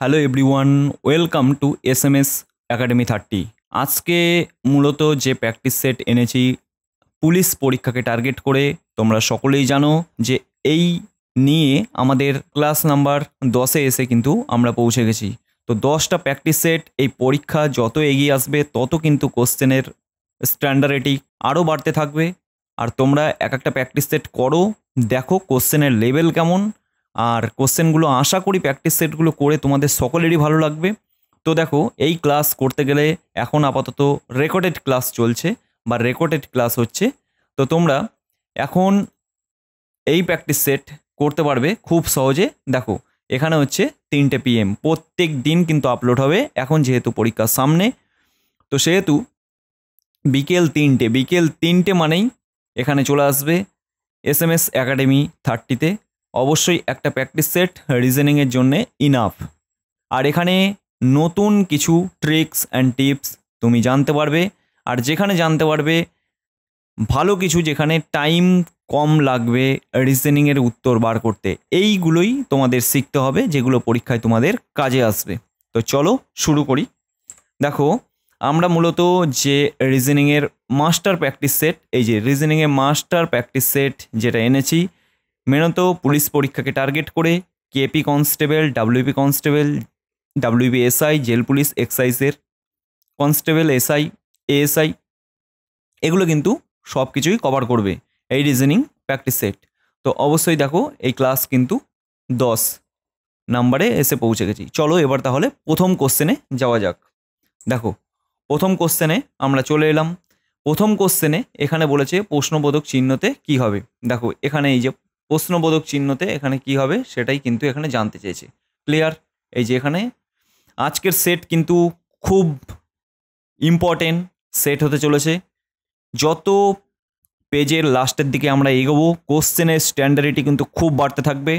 Hello everyone, welcome to SMS academy 30। আজকে মূলত যে প্র্যাকটিস সেট এনেছি পুলিশ পরীক্ষাকে টার্গেট করে। তোমরা সকলেই জানো যে এই নিয়ে আমাদের ক্লাস নাম্বার 10-এ এসে কিন্তু আমরা পৌঁছে গেছি। তো 10টা প্র্যাকটিস সেট, এই পরীক্ষা যত এগিয়ে আসবে তত কিন্তু কোশ্চেনের স্ট্যান্ডার্ডিটি আরও বাড়তে থাকবে। আর তোমরা এক একটা প্র্যাকটিস সেট করো, দেখো কোশ্চেনের লেভেল কেমন। আর কোশ্চেনগুলো আশা করি প্র্যাকটিস সেটগুলো করে তোমাদের সকলেরই ভালো লাগবে। তো দেখো, এই ক্লাস করতে গেলে এখন আপাতত রেকর্ডেড ক্লাস চলছে বা রেকর্ডেড ক্লাস হচ্ছে। তো তোমরা এখন এই প্র্যাকটিস সেট করতে পারবে খুব সহজে। দেখো, এখানে হচ্ছে 3টে PM, প্রত্যেক দিন কিন্তু আপলোড হবে এখন যেহেতু পরীক্ষার সামনে। তো সেহেতু বিকেল 3টে মানেই এখানে চলে আসবে SMS একাডেমি 30-তে। অবশ্যই একটা প্র্যাকটিস সেট রিজনিংয়ের জন্যে ইনাফ। আর এখানে নতুন কিছু ট্রিক্স অ্যান্ড টিপস তুমি জানতে পারবে। আর যেখানে জানতে পারবে ভালো কিছু, যেখানে টাইম কম লাগবে রিজনিংয়ের উত্তর বার করতে, এইগুলোই তোমাদের শিখতে হবে, যেগুলো পরীক্ষায় তোমাদের কাজে আসবে। তো চলো শুরু করি। দেখো, আমরা মূলত যে রিজনিংয়ের মাস্টার প্র্যাকটিস সেট, এই যে রিজনিংয়ের মাস্টার প্র্যাকটিস সেট যেটা এনেছি মেনত পুলিশ পরীক্ষাকে টার্গেট করে, KP constable, WP constable, WP SI, jail police, এক্সাইজের কনস্টেবল, SI, ASI, এগুলো কিন্তু সব কিছুই কভার করবে এই রিজনিং প্র্যাকটিস সেট। তো অবশ্যই দেখো, এই ক্লাস কিন্তু 10 নাম্বারে এসে পৌঁছে গেছি। চলো এবার তাহলে প্রথম কোশ্চেনে যাওয়া যাক। দেখো, প্রথম কোশ্চেনে আমরা চলে এলাম। প্রথম কোশ্চেনে এখানে বলেছে প্রশ্নবোধক চিহ্নতে কি হবে। দেখো, এখানে এই যে প্রশ্নবোধক চিহ্নতে এখানে কি হবে সেটাই কিন্তু এখানে জানতে চেয়েছে। ক্লিয়ার? এই যে এখানে আজকের সেট কিন্তু খুব ইম্পর্টেন্ট সেট হতে চলেছে। যত পেজের লাস্টের দিকে আমরা এগোবো, কোশ্চেনের স্ট্যান্ডার্ডিটি কিন্তু খুব বাড়তে থাকবে।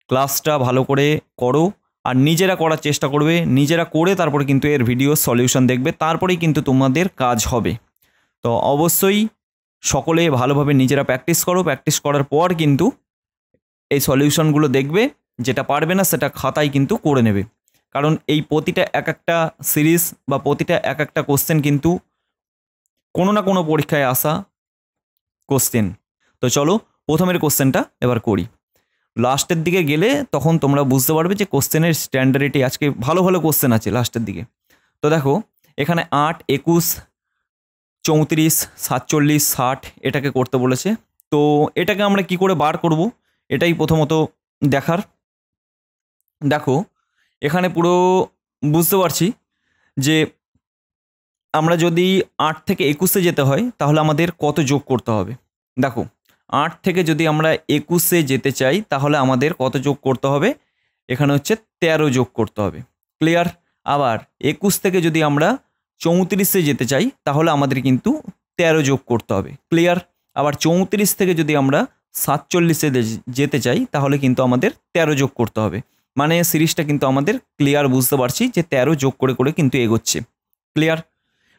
ক্লাসটা ভালো করে করো আর নিজেরা করার চেষ্টা করবে। নিজেরা করে তারপরে কিন্তু এর ভিডিও সলিউশন দেখবে, তারপরেই কিন্তু তোমাদের কাজ হবে। তো অবশ্যই সকলে ভালোভাবে নিজেরা প্র্যাকটিস করো। প্র্যাকটিস করার পর কিন্তু এই সলিউশনগুলো দেখবে, যেটা পারবে না সেটা খাতায় কিন্তু করে নেবে। কারণ এই প্রতিটা এক একটা সিরিজ বা প্রতিটা এক একটা কোশ্চেন কিন্তু কোনো না কোনো পরীক্ষায় আসা কোশ্চেন। তো চলো প্রথমের কোশ্চেনটা এবার করি। লাস্টের দিকে গেলে তখন তোমরা বুঝতে পারবে যে কোশ্চেনের স্ট্যান্ডার্ডিটি আজকে ভালো ভালো কোশ্চেন আছে লাস্টের দিকে। তো দেখো, এখানে 8, 21, 34, 47, 60 এটাকে করতে বলেছে। তো এটাকে আমরা কি করে বার করব, এটাই প্রথমত দেখার। দেখো, এখানে পুরো বুঝতে পারছি যে আমরা যদি 8 থেকে 21-এ যেতে হয় তাহলে আমাদের কত যোগ করতে হবে। দেখো, 8 থেকে যদি আমরা 21-এ যেতে চাই তাহলে আমাদের কত যোগ করতে হবে, এখানে হচ্ছে 13 যোগ করতে হবে। ক্লিয়ার? আবার 21 থেকে যদি আমরা 34-এ যেতে চাই তাহলে আমাদের কিন্তু 13 যোগ করতে হবে। ক্লিয়ার? আবার 34 থেকে যদি আমরা 47-এ যেতে চাই তাহলে কিন্তু আমাদের 13 যোগ করতে হবে। মানে সিরিজটা কিন্তু আমাদের ক্লিয়ার বুঝতে পারছি যে 13 যোগ করে করে কিন্তু এগোচ্ছে। ক্লিয়ার?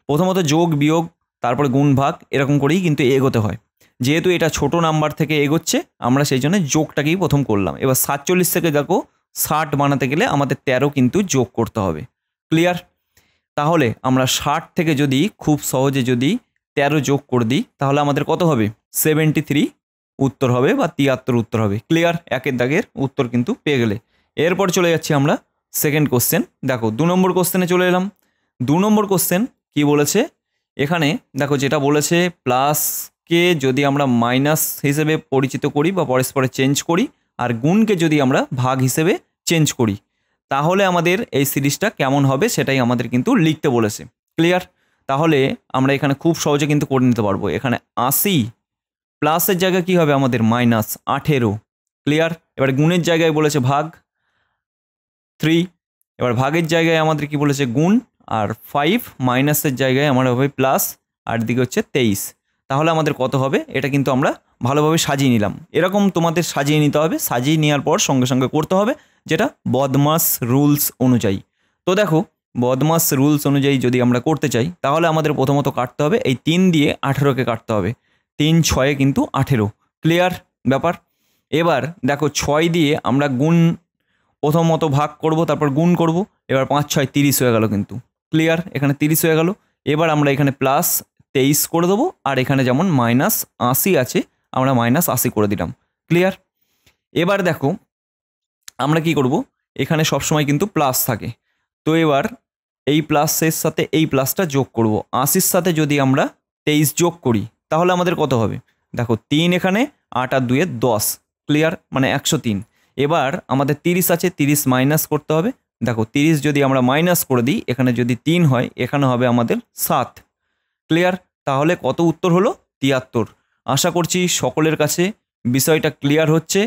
প্রথমত যোগ বিয়োগ, তারপরে গুণ ভাগ, এরকম করেই কিন্তু এগোতে হয়। যেহেতু এটা ছোট নাম্বার থেকে এগোচ্ছে আমরা সেই জন্য যোগটাকেই প্রথম করলাম। এবার 47 থেকে দেখো 60 বানাতে গেলে আমাদের 13 কিন্তু যোগ করতে হবে। ক্লিয়ার? তাহলে আমরা 60 থেকে যদি খুব সহজে যদি 13 যোগ করে দিই তাহলে আমাদের কত হবে? 73 উত্তর হবে বা 73 উত্তর হবে। ক্লিয়ার? একের দাগের উত্তর কিন্তু পেয়ে গেলে। এরপর চলে যাচ্ছি আমরা সেকেন্ড কোশ্চেন। দেখো, 2 নম্বর কোশ্চেনে চলে এলাম। 2 নম্বর কোশ্চেন কি বলেছে এখানে, দেখো যেটা বলেছে প্লাসকে যদি আমরা মাইনাস হিসেবে পরিচিত করি বা পরস্পরে চেঞ্জ করি, আর গুণকে যদি আমরা ভাগ হিসেবে চেঞ্জ করি তাহলে আমাদের এই সিরিজটা কেমন হবে সেটাই আমাদের কিন্তু লিখতে বলেছে। ক্লিয়ার? তাহলে আমরা এখানে খুব সহজে কিন্তু করে নিতে পারবো। এখানে 80 প্লাসের জায়গায় কি হবে আমাদের মাইনাস 18। ক্লিয়ার? এবার গুণের জায়গায় বলেছে ভাগ 3, এবার ভাগের জায়গায় আমাদের কি বলেছে গুণ, আর 5 মাইনাসের জায়গায় আমার হবে প্লাস, আর দিকে হচ্ছে 23। তাহলে আমাদের কত হবে এটা কিন্তু আমরা ভালোভাবে সাজিয়ে নিলাম। এরকম তোমাদের সাজিয়ে নিতে হবে, সাজিয়ে নেওয়ার পর সঙ্গে সঙ্গে করতে হবে, যেটা বদমাস রুলস অনুযায়ী। তো দেখো, বদমাস রুলস অনুযায়ী যদি আমরা করতে চাই তাহলে আমাদের প্রথমত কাটতে হবে এই 3 দিয়ে 18কে কাটতে হবে। 3 6 কিন্তু 18। ক্লিয়ার ব্যাপার? এবার দেখো, 6 দিয়ে আমরা গুণ প্রথমত ভাগ করব, তারপর গুণ করব। এবার 5 6 30 হয়ে গেল কিন্তু। ক্লিয়ার? এখানে 30 হয়ে গেল। এবার আমরা এখানে প্লাস 23 করে দেবো, আর এখানে যেমন -80 আছে আমরা -80 করে দিলাম। ক্লিয়ার? এবার দেখো আমরা কি করব, এখানে সবসময় কিন্তু প্লাস থাকে, তো এবার এই প্লাসের সাথে এই প্লাসটা যোগ করব। 80-র সাথে যদি আমরা 23 যোগ করি তাহলে আমাদের কত হবে? দেখো 3 এখানে, 8 আর 2 এ 10। ক্লিয়ার? মানে 103। এবার আমাদের 30 আছে, 30 মাইনাস করতে হবে। দেখো 30 যদি আমরা মাইনাস করে দিই, এখানে যদি 3 হয়, এখানে হবে আমাদের 7। ক্লিয়ার? তাহলে কত উত্তর হলো? 73। আশা করছি সকলের কাছে বিষয়টা ক্লিয়ার হচ্ছে।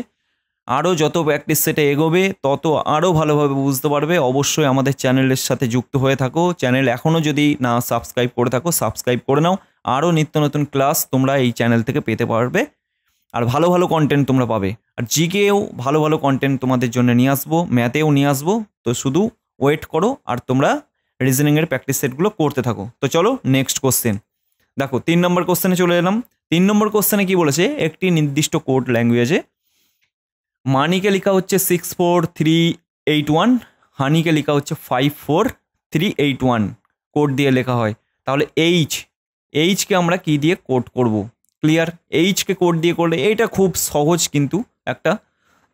আরও যত প্র্যাকটিস সেটে এগোবে তত আরও ভালোভাবে বুঝতে পারবে। অবশ্যই আমাদের চ্যানেলের সাথে যুক্ত হয়ে থাকো। চ্যানেল এখনও যদি না সাবস্ক্রাইব করে থাকো, সাবস্ক্রাইব করে নাও। আরও নিত্য নতুন ক্লাস তোমরা এই চ্যানেল থেকে পেতে পারবে, আর ভালো ভালো কন্টেন্ট তোমরা পাবে। আর জিকেও ভালো ভালো কন্টেন্ট তোমাদের জন্য নিয়ে আসবো, ম্যাথেও নিয়ে আসবো। তো শুধু ওয়েট করো আর তোমরা রিজনিংয়ের প্র্যাকটিস সেটগুলো করতে থাকো। তো চলো নেক্সট কোশ্চেন। দেখো 3 নম্বর কোশ্চেনে চলে এলাম। 3 নম্বর কোশ্চেনে কি বলেছে, একটি নির্দিষ্ট কোড ল্যাঙ্গুয়েজে মানিকে লেখা হচ্ছে 64381, হানিকে লেখা হচ্ছে 54381 কোড দিয়ে লেখা হয়। তাহলে এইচকে আমরা কি দিয়ে কোড করব? ক্লিয়ার? এইচকে কোড দিয়ে করলে এইটা খুব সহজ কিন্তু একটা।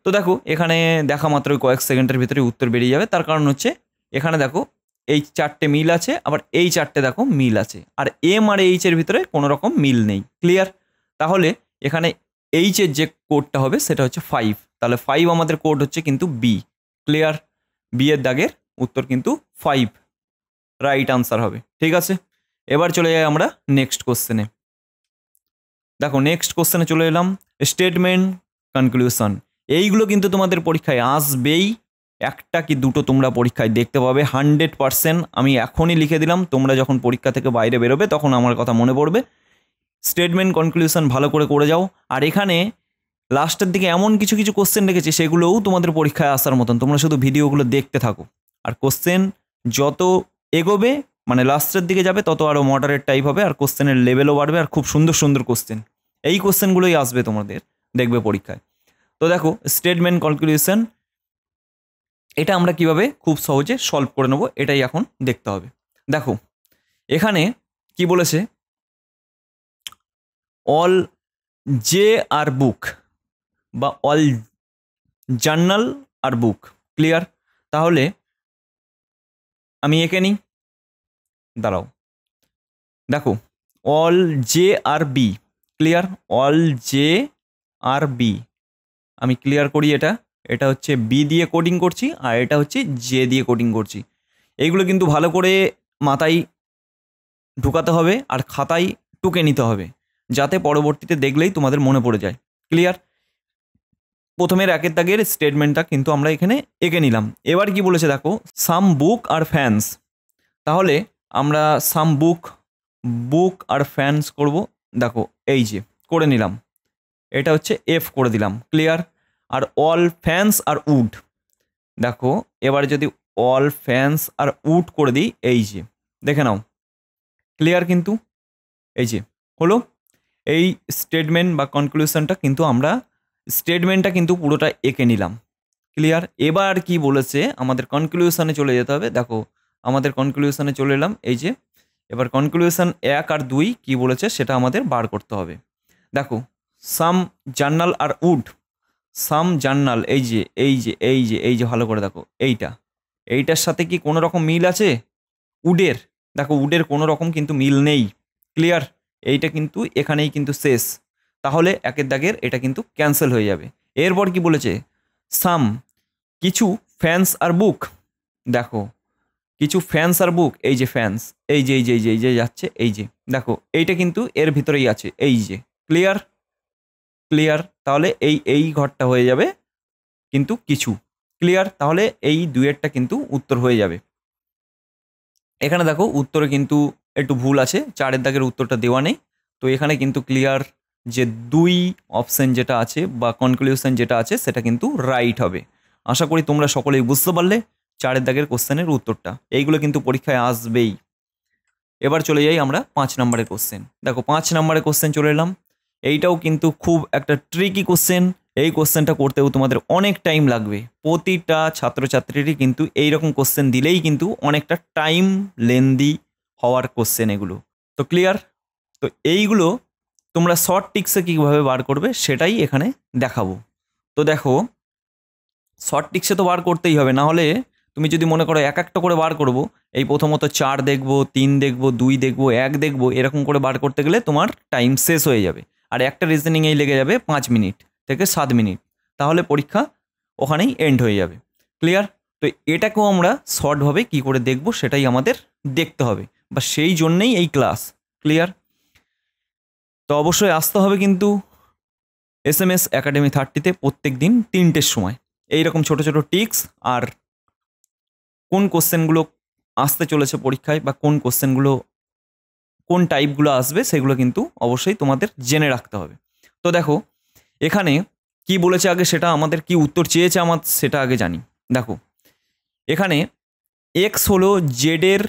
তো দেখো এখানে দেখা মাত্রই কয়েক সেকেন্ডের ভিতরে উত্তর বেরিয়ে যাবে। তার কারণ হচ্ছে এখানে দেখো এই 4টে মিল আছে, আবার এই 4টে দেখো মিল আছে, আর এম আর এইচের ভিতরে কোনো রকম মিল নেই। ক্লিয়ার? তাহলে এখানে এইচের যে কোডটা হবে সেটা হচ্ছে 5। তাহলে 5 আমাদের কোড হচ্ছে কিন্তু বি। ক্লিয়ার? বি এর দাগের উত্তর কিন্তু 5 রাইট আনসার হবে। ঠিক আছে, এবার চলে যাই আমরা নেক্সট কোশ্চেনে। দেখো নেক্সট কোশ্চেনে চলে এলাম। স্টেটমেন্ট, কনক্লুশন, এইগুলো কিন্তু তোমাদের পরীক্ষায় আসবেই। একটা কি দুটো তোমরা পরীক্ষায় দেখতে পাবে 100%। আমি এখনই লিখে দিলাম, তোমরা যখন পরীক্ষা থেকে বাইরে বেরোবে তখন আমার কথা মনে পড়বে। স্টেটমেন্ট কনক্লুশন ভালো করে যাও। আর এখানে লাস্টের দিকে এমন কিছু কিছু কোশ্চেন রেখেছি সেগুলোও তোমাদের পরীক্ষায় আসার মতন, তোমরা শুধু ভিডিওগুলো দেখতে থাকো। আর কোশ্চেন যত এগোবে মানে লাস্টের দিকে যাবে তত আরও মডারেট টাইপ হবে, আর কোশ্চেনের লেভেলও বাড়বে, আর খুব সুন্দর সুন্দর কোশ্চেন। এই কোশ্চেনগুলোই আসবে তোমাদের দেখবে পরীক্ষায়। তো দেখো স্টেটমেন্ট কনক্লুশন এটা আমরা কিভাবে খুব সহজে সলভ করে নেব এটাই এখন দেখতে হবে। দেখো এখানে কি বলেছে, অল জে আর বুক বা অল জার্নাল আর বুক। ক্লিয়ার? তাহলে আমি এঁকে নিই, দাঁড়াও। দেখো all J R B. Clear? All J R B আমি ক্লিয়ার করি। এটা হচ্ছে বি দিয়ে কোডিং করছি, আর এটা হচ্ছে জে দিয়ে কোডিং করছি। এইগুলো কিন্তু ভালো করে মাথায় ঢুকাতে হবে আর খাতায় টুকে নিতে হবে, যাতে পরবর্তীতে দেখলেই তোমাদের মনে পড়ে যায়। ক্লিয়ার? প্রথমের একের দাগের স্টেটমেন্টটা কিন্তু আমরা এখানে এঁকে নিলাম। এবার কি বলেছে দেখো, সাম বুক আর ফ্যান্স। তাহলে আমরা সাম বুক আর ফ্যান্স করব। দেখো এই যে করে নিলাম, এটা হচ্ছে এফ করে দিলাম। ক্লিয়ার? আর অল ফ্যান্স আর উড, দেখো এবার যদি অল ফ্যান্স আর উড করে দিই, এই যে দেখে নাও। ক্লিয়ার? কিন্তু এই যে হলো এই স্টেটমেন্ট বা কনক্লুশনটা কিন্তু আমরা স্টেটমেন্টটা কিন্তু পুরোটা এঁকে নিলাম। ক্লিয়ার? এবার কি বলেছে, আমাদের কনক্লুশনে চলে যেতে হবে। দেখো আমাদের কনক্লুশনে চলে এলাম, এই যে এবার কনক্লুশন 1 আর 2 কি বলেছে সেটা আমাদের বার করতে হবে। দেখো সাম জার্নাল আর উড, সাম জার্নাল এই যে এই যে এই যে এই যে ভালো করে দেখো, এইটার সাথে কি কোনো রকম মিল আছে? উডের, দেখো উডের কোনো রকম কিন্তু মিল নেই। ক্লিয়ার? এইটা কিন্তু এখানেই কিন্তু শেষ। তাহলে একের দাগের এটা কিন্তু ক্যান্সেল হয়ে যাবে। এরপর কি বলেছে, সাম কিছু ফ্যান্স আর বুক। দেখো কিছু ফ্যান্স আর বুক, এই যে ফ্যান্স এই যে এই যে এই যে এই যে যাচ্ছে, এই যে দেখো এইটা কিন্তু এর ভিতরেই আছে, এই যে। ক্লিয়ার? ক্লিয়ার? তাহলে এই ঘরটা হয়ে যাবে কিন্তু কিছু। ক্লিয়ার? তাহলে এই দুয়েরটা কিন্তু উত্তর হয়ে যাবে। এখানে দেখো উত্তরে কিন্তু একটু ভুল আছে, 4 দাগের উত্তরটা দেওয়া নেই। তো এখানে কিন্তু ক্লিয়ার যে 2 অপশন যেটা আছে বা কনক্লুশন যেটা আছে সেটা কিন্তু রাইট হবে। আশা করি তোমরা সকলেই বুঝতে পারলে 4 দাগের কোশ্চেনের উত্তরটা। এইগুলো কিন্তু পরীক্ষায় আসবেই। এবার চলে যাই আমরা 5 নম্বরের কোশ্চেন। দেখো 5 নম্বরের কোশ্চেন চলে এলাম। এইটাও কিন্তু খুব একটা ট্রিকি কোশ্চেন, এই কোশ্চেনটা করতেও তোমাদের অনেক টাইম লাগবে। প্রতিটা ছাত্রছাত্রীরই কিন্তু এইরকম কোশ্চেন দিলেই কিন্তু অনেকটা টাইম লেন্দি হওয়ার কোশ্চেন এগুলো। তো ক্লিয়ার? তো এইগুলো তোমরা শর্ট টিক্সে কীভাবে বার করবে সেটাই এখানে দেখাবো। তো দেখো, শর্ট টিক্সে তো বার করতেই হবে, না হলে তুমি যদি মনে করো এক একটা করে বার করব, এই প্রথমত 4 দেখবো, 3 দেখবো, 2 দেখবো, 1 দেখবো, এরকম করে বার করতে গেলে তোমার টাইম শেষ হয়ে যাবে। আর একটা রিজনিংয়েই লেগে যাবে 5 মিনিট থেকে 7 মিনিট, তাহলে পরীক্ষা ওখানেই এন্ড হয়ে যাবে। ক্লিয়ার? তো এটাকেও আমরা শর্টভাবে কী করে দেখব সেটাই আমাদের দেখতে হবে, বা সেই জন্যেই এই ক্লাস। ক্লিয়ার? তো অবশ্যই আসতে হবে কিন্তু SMS একাডেমি 30-তে প্রত্যেক দিন 3টের সময়। এইরকম ছোট ছোট টিক্স আর কোন কোশ্চেনগুলো আসতে চলেছে পরীক্ষায় বা কোন কোশ্চেনগুলো কোন টাইপগুলো আসবে সেগুলো কিন্তু অবশ্যই তোমাদের জেনে রাখতে হবে। তো দেখো এখানে কি বলেছে আগে, সেটা আমাদের কি উত্তর চেয়েছে আমার সেটা আগে জানি। দেখো এখানে এক্স হলো জেডের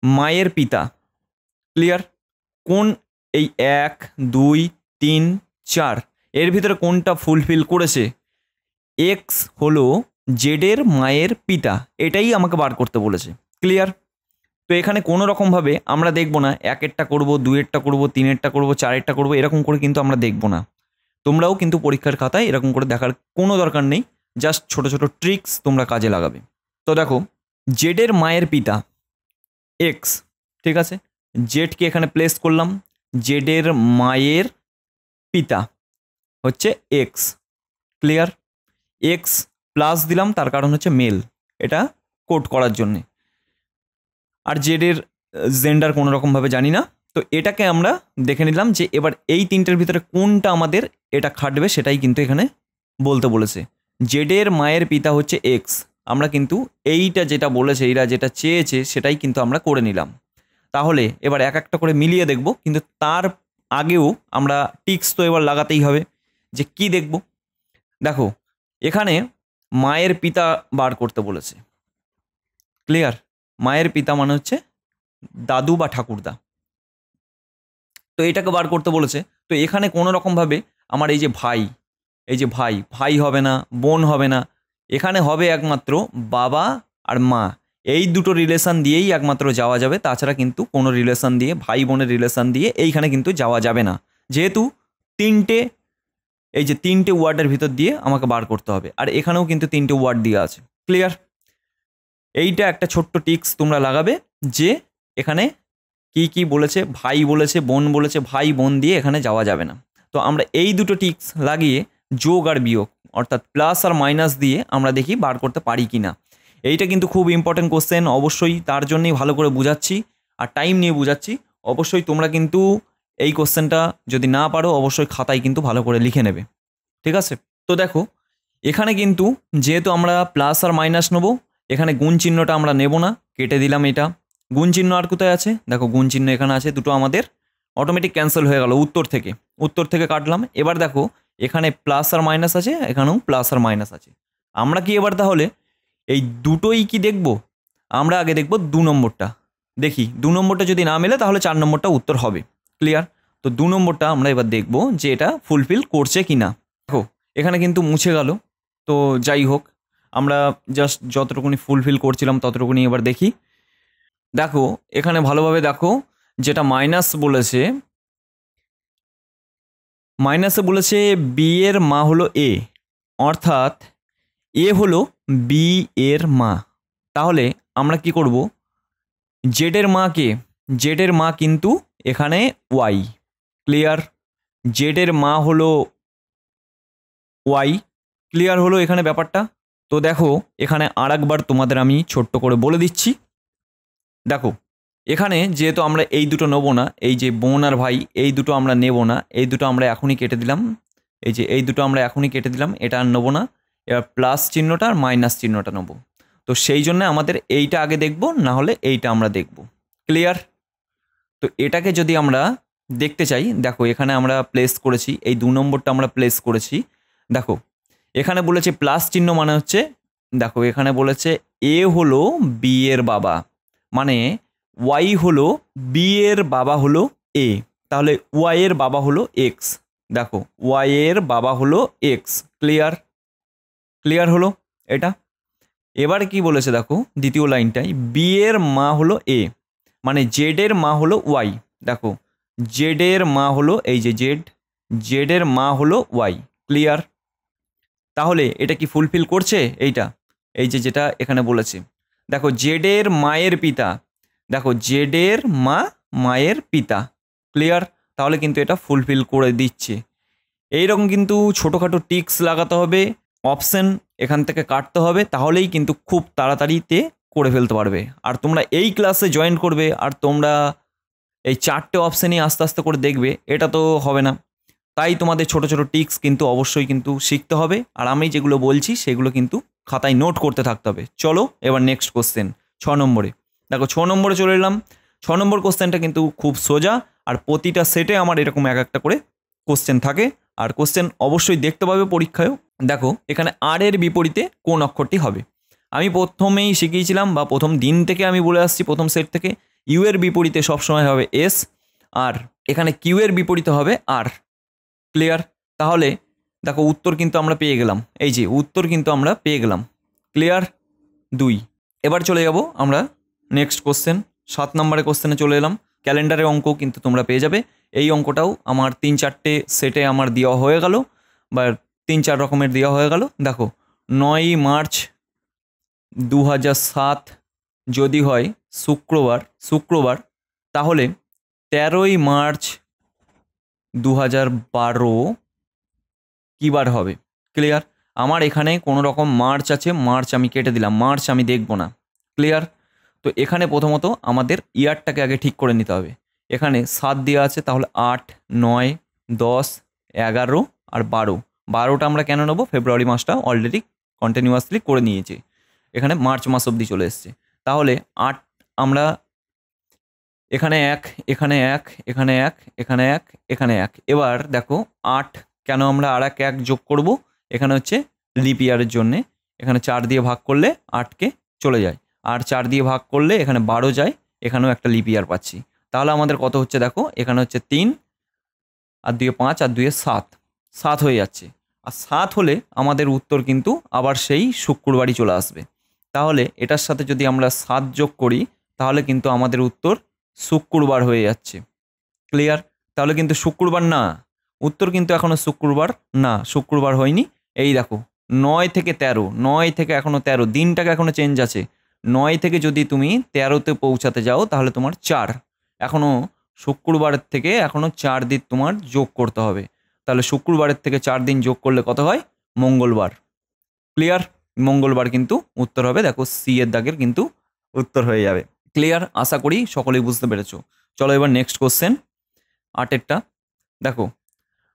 মায়ের পিতা। ক্লিয়ার? কোন এই 1, 2, 3, 4 এর ভিতরে কোনটা ফুলফিল করেছে? এক্স হলো জেডের মায়ের পিতা, এটাই আমাকে বার করতে বলেছে। ক্লিয়ার? তো এখানে কোনো রকমভাবে আমরা দেখব না 1-এরটা করবো, 2-এরটা করবো, 3-এরটা করবো, 4-এরটা করবো, এরকম করে কিন্তু আমরা দেখব না। তোমরাও কিন্তু পরীক্ষার খাতায় এরকম করে দেখার কোনো দরকার নেই, জাস্ট ছোট ছোট ট্রিক্স তোমরা কাজে লাগাবে। তো দেখো জেডের মায়ের পিতা এক্স, ঠিক আছে, জেডকে এখানে প্লেস করলাম, জেডের মায়ের পিতা হচ্ছে এক্স। ক্লিয়ার? এক্স প্লাস দিলাম, তার কারণ হচ্ছে মেল, এটা কোড করার জন্যে। আর জেডের জেন্ডার কোনো রকমভাবে জানি না, তো এটাকে আমরা দেখে নিলাম যে এবার এই তিনটের ভিতরে কোনটা আমাদের এটা খাটবে সেটাই কিন্তু এখানে বলতে বলেছে। জেডের মায়ের পিতা হচ্ছে এক্স, আমরা কিন্তু এইটা যেটা বলেছে, এরা যেটা চেয়েছে সেটাই কিন্তু আমরা করে নিলাম। তাহলে এবার এক একটা করে মিলিয়ে দেখব, কিন্তু তার আগেও আমরা টিক্স তো এবার লাগাতেই হবে যে কি দেখব। দেখো এখানে মায়ের পিতা বার করতে বলেছে। ক্লিয়ার? মায়ের পিতা মানে হচ্ছে দাদু বা ঠাকুরদা, তো এটাকে বার করতে বলেছে। তো এখানে কোনো রকমভাবে আমার এই যে ভাই, এই যে ভাই, ভাই হবে না, বোন হবে না, এখানে হবে একমাত্র বাবা আর মা, এই দুটো রিলেশান দিয়েই একমাত্র যাওয়া যাবে। তাছাড়া কিন্তু কোনো রিলেশান দিয়ে, ভাই বোনের রিলেশান দিয়ে এইখানে কিন্তু যাওয়া যাবে না, যেহেতু এই যে তিনটে ওয়ার্ডের ভিতর দিয়ে আমাকে বার করতে হবে, আর এখানেও কিন্তু 3টে ওয়ার্ড দিয়ে আছে। ক্লিয়ার? এইটা একটা ছোট্ট টিক্স তোমরা লাগাবে যে এখানে কি কি বলেছে, ভাই বলেছে, বোন বলেছে, ভাই বোন দিয়ে এখানে যাওয়া যাবে না। তো আমরা এই দুটো টিক্স লাগিয়ে যোগ আর বিয়োগ অর্থাৎ প্লাস আর মাইনাস দিয়ে আমরা দেখি বার করতে পারি কি না। এইটা কিন্তু খুব ইম্পর্টেন্ট কোশ্চেন, অবশ্যই তার জন্যই ভালো করে বুঝাচ্ছি আর টাইম নিয়ে বুঝাচ্ছি। অবশ্যই তোমরা কিন্তু এই কোশ্চেনটা যদি না পারো অবশ্যই খাতায় কিন্তু ভালো করে লিখে নেবে, ঠিক আছে? তো দেখো এখানে কিন্তু যেহেতু আমরা প্লাস আর মাইনাস নেবো, এখানে গুণ চিহ্নটা আমরা নেব না, কেটে দিলাম। এটা গুণ চিহ্ন আর কোথায় আছে? দেখো গুণ চিহ্ন এখানে আছে, দুটো আমাদের অটোমেটিক ক্যান্সেল হয়ে গেল উত্তর থেকে কাটলাম। এবার দেখো এখানে প্লাস আর মাইনাস আছে, এখানেও প্লাস আর মাইনাস আছে। আমরা কি এবার তাহলে এই দুটোই কি দেখব? আমরা আগে দেখব 2 নম্বরটা। দেখি 2 নম্বরটা যদি না মেলে তাহলে 4 নম্বরটা উত্তর হবে। ক্লিয়ার? তো 2 নম্বরটা আমরা এবার দেখব যে এটা ফুলফিল করছে কি না। দেখো এখানে কিন্তু মুছে গেল, তো যাই হোক আমরা জাস্ট যতটুকুনি ফুলফিল করছিলাম ততটুকুনি এবার দেখি। দেখো এখানে ভালোভাবে দেখো, যেটা মাইনাসে বলেছে বি এর মা হলো এ, অর্থাৎ এ হলো বি এর মা। তাহলে আমরা কি করব? জেডের মা কে? জেডের মা কিন্তু এখানে ওয়াই। ক্লিয়ার? জেডের মা হলো ওয়াই। ক্লিয়ার হলো এখানে ব্যাপারটা? তো দেখো এখানে আর একবার তোমাদের আমি ছোট্ট করে বলে দিচ্ছি। দেখো এখানে যেহেতু আমরা এই দুটো নেবো না, এই যে বোন আর ভাই এই দুটো আমরা নেব না, এই দুটো আমরা এখনই কেটে দিলাম, এই যে এই দুটো আমরা এখনই কেটে দিলাম, এটা আর নেবো না। এবার প্লাস চিহ্নটা আর মাইনাস চিহ্নটা নেবো। তো সেই জন্য আমাদের এইটা আগে দেখব, না হলে এইটা আমরা দেখব। ক্লিয়ার? তো এটাকে যদি আমরা দেখতে চাই, দেখো এখানে আমরা প্লেস করেছি, এই 2 নম্বরটা আমরা প্লেস করেছি। দেখো এখানে বলেছে প্লাস চিহ্ন মানে হচ্ছে, দেখো এখানে বলেছে এ হলো বি এর বাবা, মানে ওয়াই হলো বি এর বাবা হলো এ, তাহলে ওয়াই এর বাবা হলো এক্স। দেখো ওয়াই এর বাবা হলো এক্স। ক্লিয়ার? ক্লিয়ার হলো এটা? এবার কি বলেছে দেখো দ্বিতীয় লাইনটাই, বি এর মা হলো এ, মানে জেড এর মা হলো ওয়াই। দেখো জেড এর মা হলো এই যে জেড, জেড এর মা হলো ওয়াই। ক্লিয়ার? তাহলে এটা কি ফুলফিল করছে এইটা? এই যে যেটা এখানে বলেছে, দেখো জেড এর মায়ের পিতা, দেখো জেড এর মা মায়ের পিতা। ক্লিয়ার? তাহলে কিন্তু এটা ফুলফিল করে দিচ্ছে। এইরকম কিন্তু ছোটোখাটো টিক্স লাগাতে হবে, অপশন এখান থেকে কাটতে হবে, তাহলেই কিন্তু খুব তাড়াতাড়িতে করে ফেলতে পারবে। আর তোমরা এই ক্লাসে জয়েন করবে আর তোমরা এই 4টে অপশানই আস্তে আস্তে করে দেখবে, এটা তো হবে না। তাই তোমাদের ছোট ছোট টিক্স কিন্তু অবশ্যই কিন্তু শিখতে হবে, আর আমি যেগুলো বলছি সেগুলো কিন্তু খাতায় নোট করতে থাকতে হবে। চলো এবার নেক্সট কোশ্চেন 6 নম্বরে। দেখো 6 নম্বরে চলে এলাম। 6 নম্বর কোশ্চেনটা কিন্তু খুব সোজা, আর প্রতিটা সেটে আমার এরকম এক একটা করে কোশ্চেন থাকে, আর কোশ্চেন অবশ্যই দেখতে পাবে পরীক্ষায়ও। দেখো এখানে আর এর বিপরীতে কোন অক্ষরটি হবে। আমি প্রথমেই শিখিয়েছিলাম, বা প্রথম দিন থেকে আমি বলে আসছি, প্রথম সেট থেকে, ইউ এর বিপরীতে সবসময় হবে এস, আর এখানে কিউ এর বিপরীতে হবে আর। ক্লিয়ার? তাহলে দেখো উত্তর কিন্তু আমরা পেয়ে গেলাম, এই যে উত্তর কিন্তু আমরা পেয়ে গেলাম। ক্লিয়ার? 2। এবার চলে যাব আমরা নেক্সট কোশ্চেন, 7 নম্বরের কোশ্চেনে চলে এলাম। ক্যালেন্ডারের অঙ্ক কিন্তু তোমরা পেয়ে যাবে। এই অঙ্কটাও আমার 3-4টে সেটে আমার দেওয়া হয়ে গেল, বা 3-4 রকমের দেওয়া হয়ে গেল। দেখো 9 মার্চ 2007 যদি হয় শুক্রবার, তাহলে 13 মার্চ 2012 কী বার হবে? ক্লিয়ার? আমার এখানে কোনো রকম মার্চ আছে, মার্চ আমি কেটে দিলাম, মার্চ আমি দেখব না। ক্লিয়ার? তো এখানে প্রথমত আমাদের ইয়ারটাকে আগে ঠিক করে নিতে হবে। এখানে 7 দেওয়া আছে, তাহলে 8, 9, 10, 11 আর 12। 12টা আমরা কেন নেবো? ফেব্রুয়ারি মাসটা অলরেডি কন্টিনিউয়াসলি করে নিয়েছি, এখানে মার্চ মাস অবধি চলে এসছে। তাহলে 8 আমরা এখানে 1, এখানে 1, এখানে 1, এখানে 1, এখানে 1। এবার দেখো 8 কেন আমরা আর এক যোগ করব? এখানে হচ্ছে লিপ ইয়ারের জন্যে। এখানে 4 দিয়ে ভাগ করলে 8কে চলে যায়, আর 4 দিয়ে ভাগ করলে এখানে 12 যায়, এখানেও একটা লিপ ইয়ার পাচ্ছি। তাহলে আমাদের কত হচ্ছে দেখো, এখানে হচ্ছে 3, আর 2 5, আর 2 7, 7 হয়ে যাচ্ছে। আর 7 হলে আমাদের উত্তর কিন্তু আবার সেই শুক্রবারই চলে আসবে। তাহলে এটার সাথে যদি আমরা 7 যোগ করি, তাহলে কিন্তু আমাদের উত্তর শুক্রবার হয়ে যাচ্ছে। ক্লিয়ার? তাহলে কিন্তু শুক্রবার না, উত্তর কিন্তু এখনো শুক্রবার না, শুক্রবার হয়নি। এই দেখো 9 থেকে 13, 9 থেকে এখনো 13, দিনটাকে এখনো চেঞ্জ আছে। 9 থেকে যদি তুমি 13তে পৌঁছাতে যাও, তাহলে তোমার 4, এখনো শুক্রবারের থেকে এখনো 4 দিন তোমার যোগ করতে হবে। তাহলে শুক্রবারের থেকে 4 দিন যোগ করলে কত হয়? মঙ্গলবার। ক্লিয়ার? মঙ্গলবার কিন্তু উত্তর হবে। দেখো সি এর দাগের কিন্তু উত্তর হয়ে যাবে। ক্লিয়ার? আশা করি সকলেই বুঝতে পেরেছো। চলো এবার নেক্সট কোশ্চেন 8এরটা। দেখো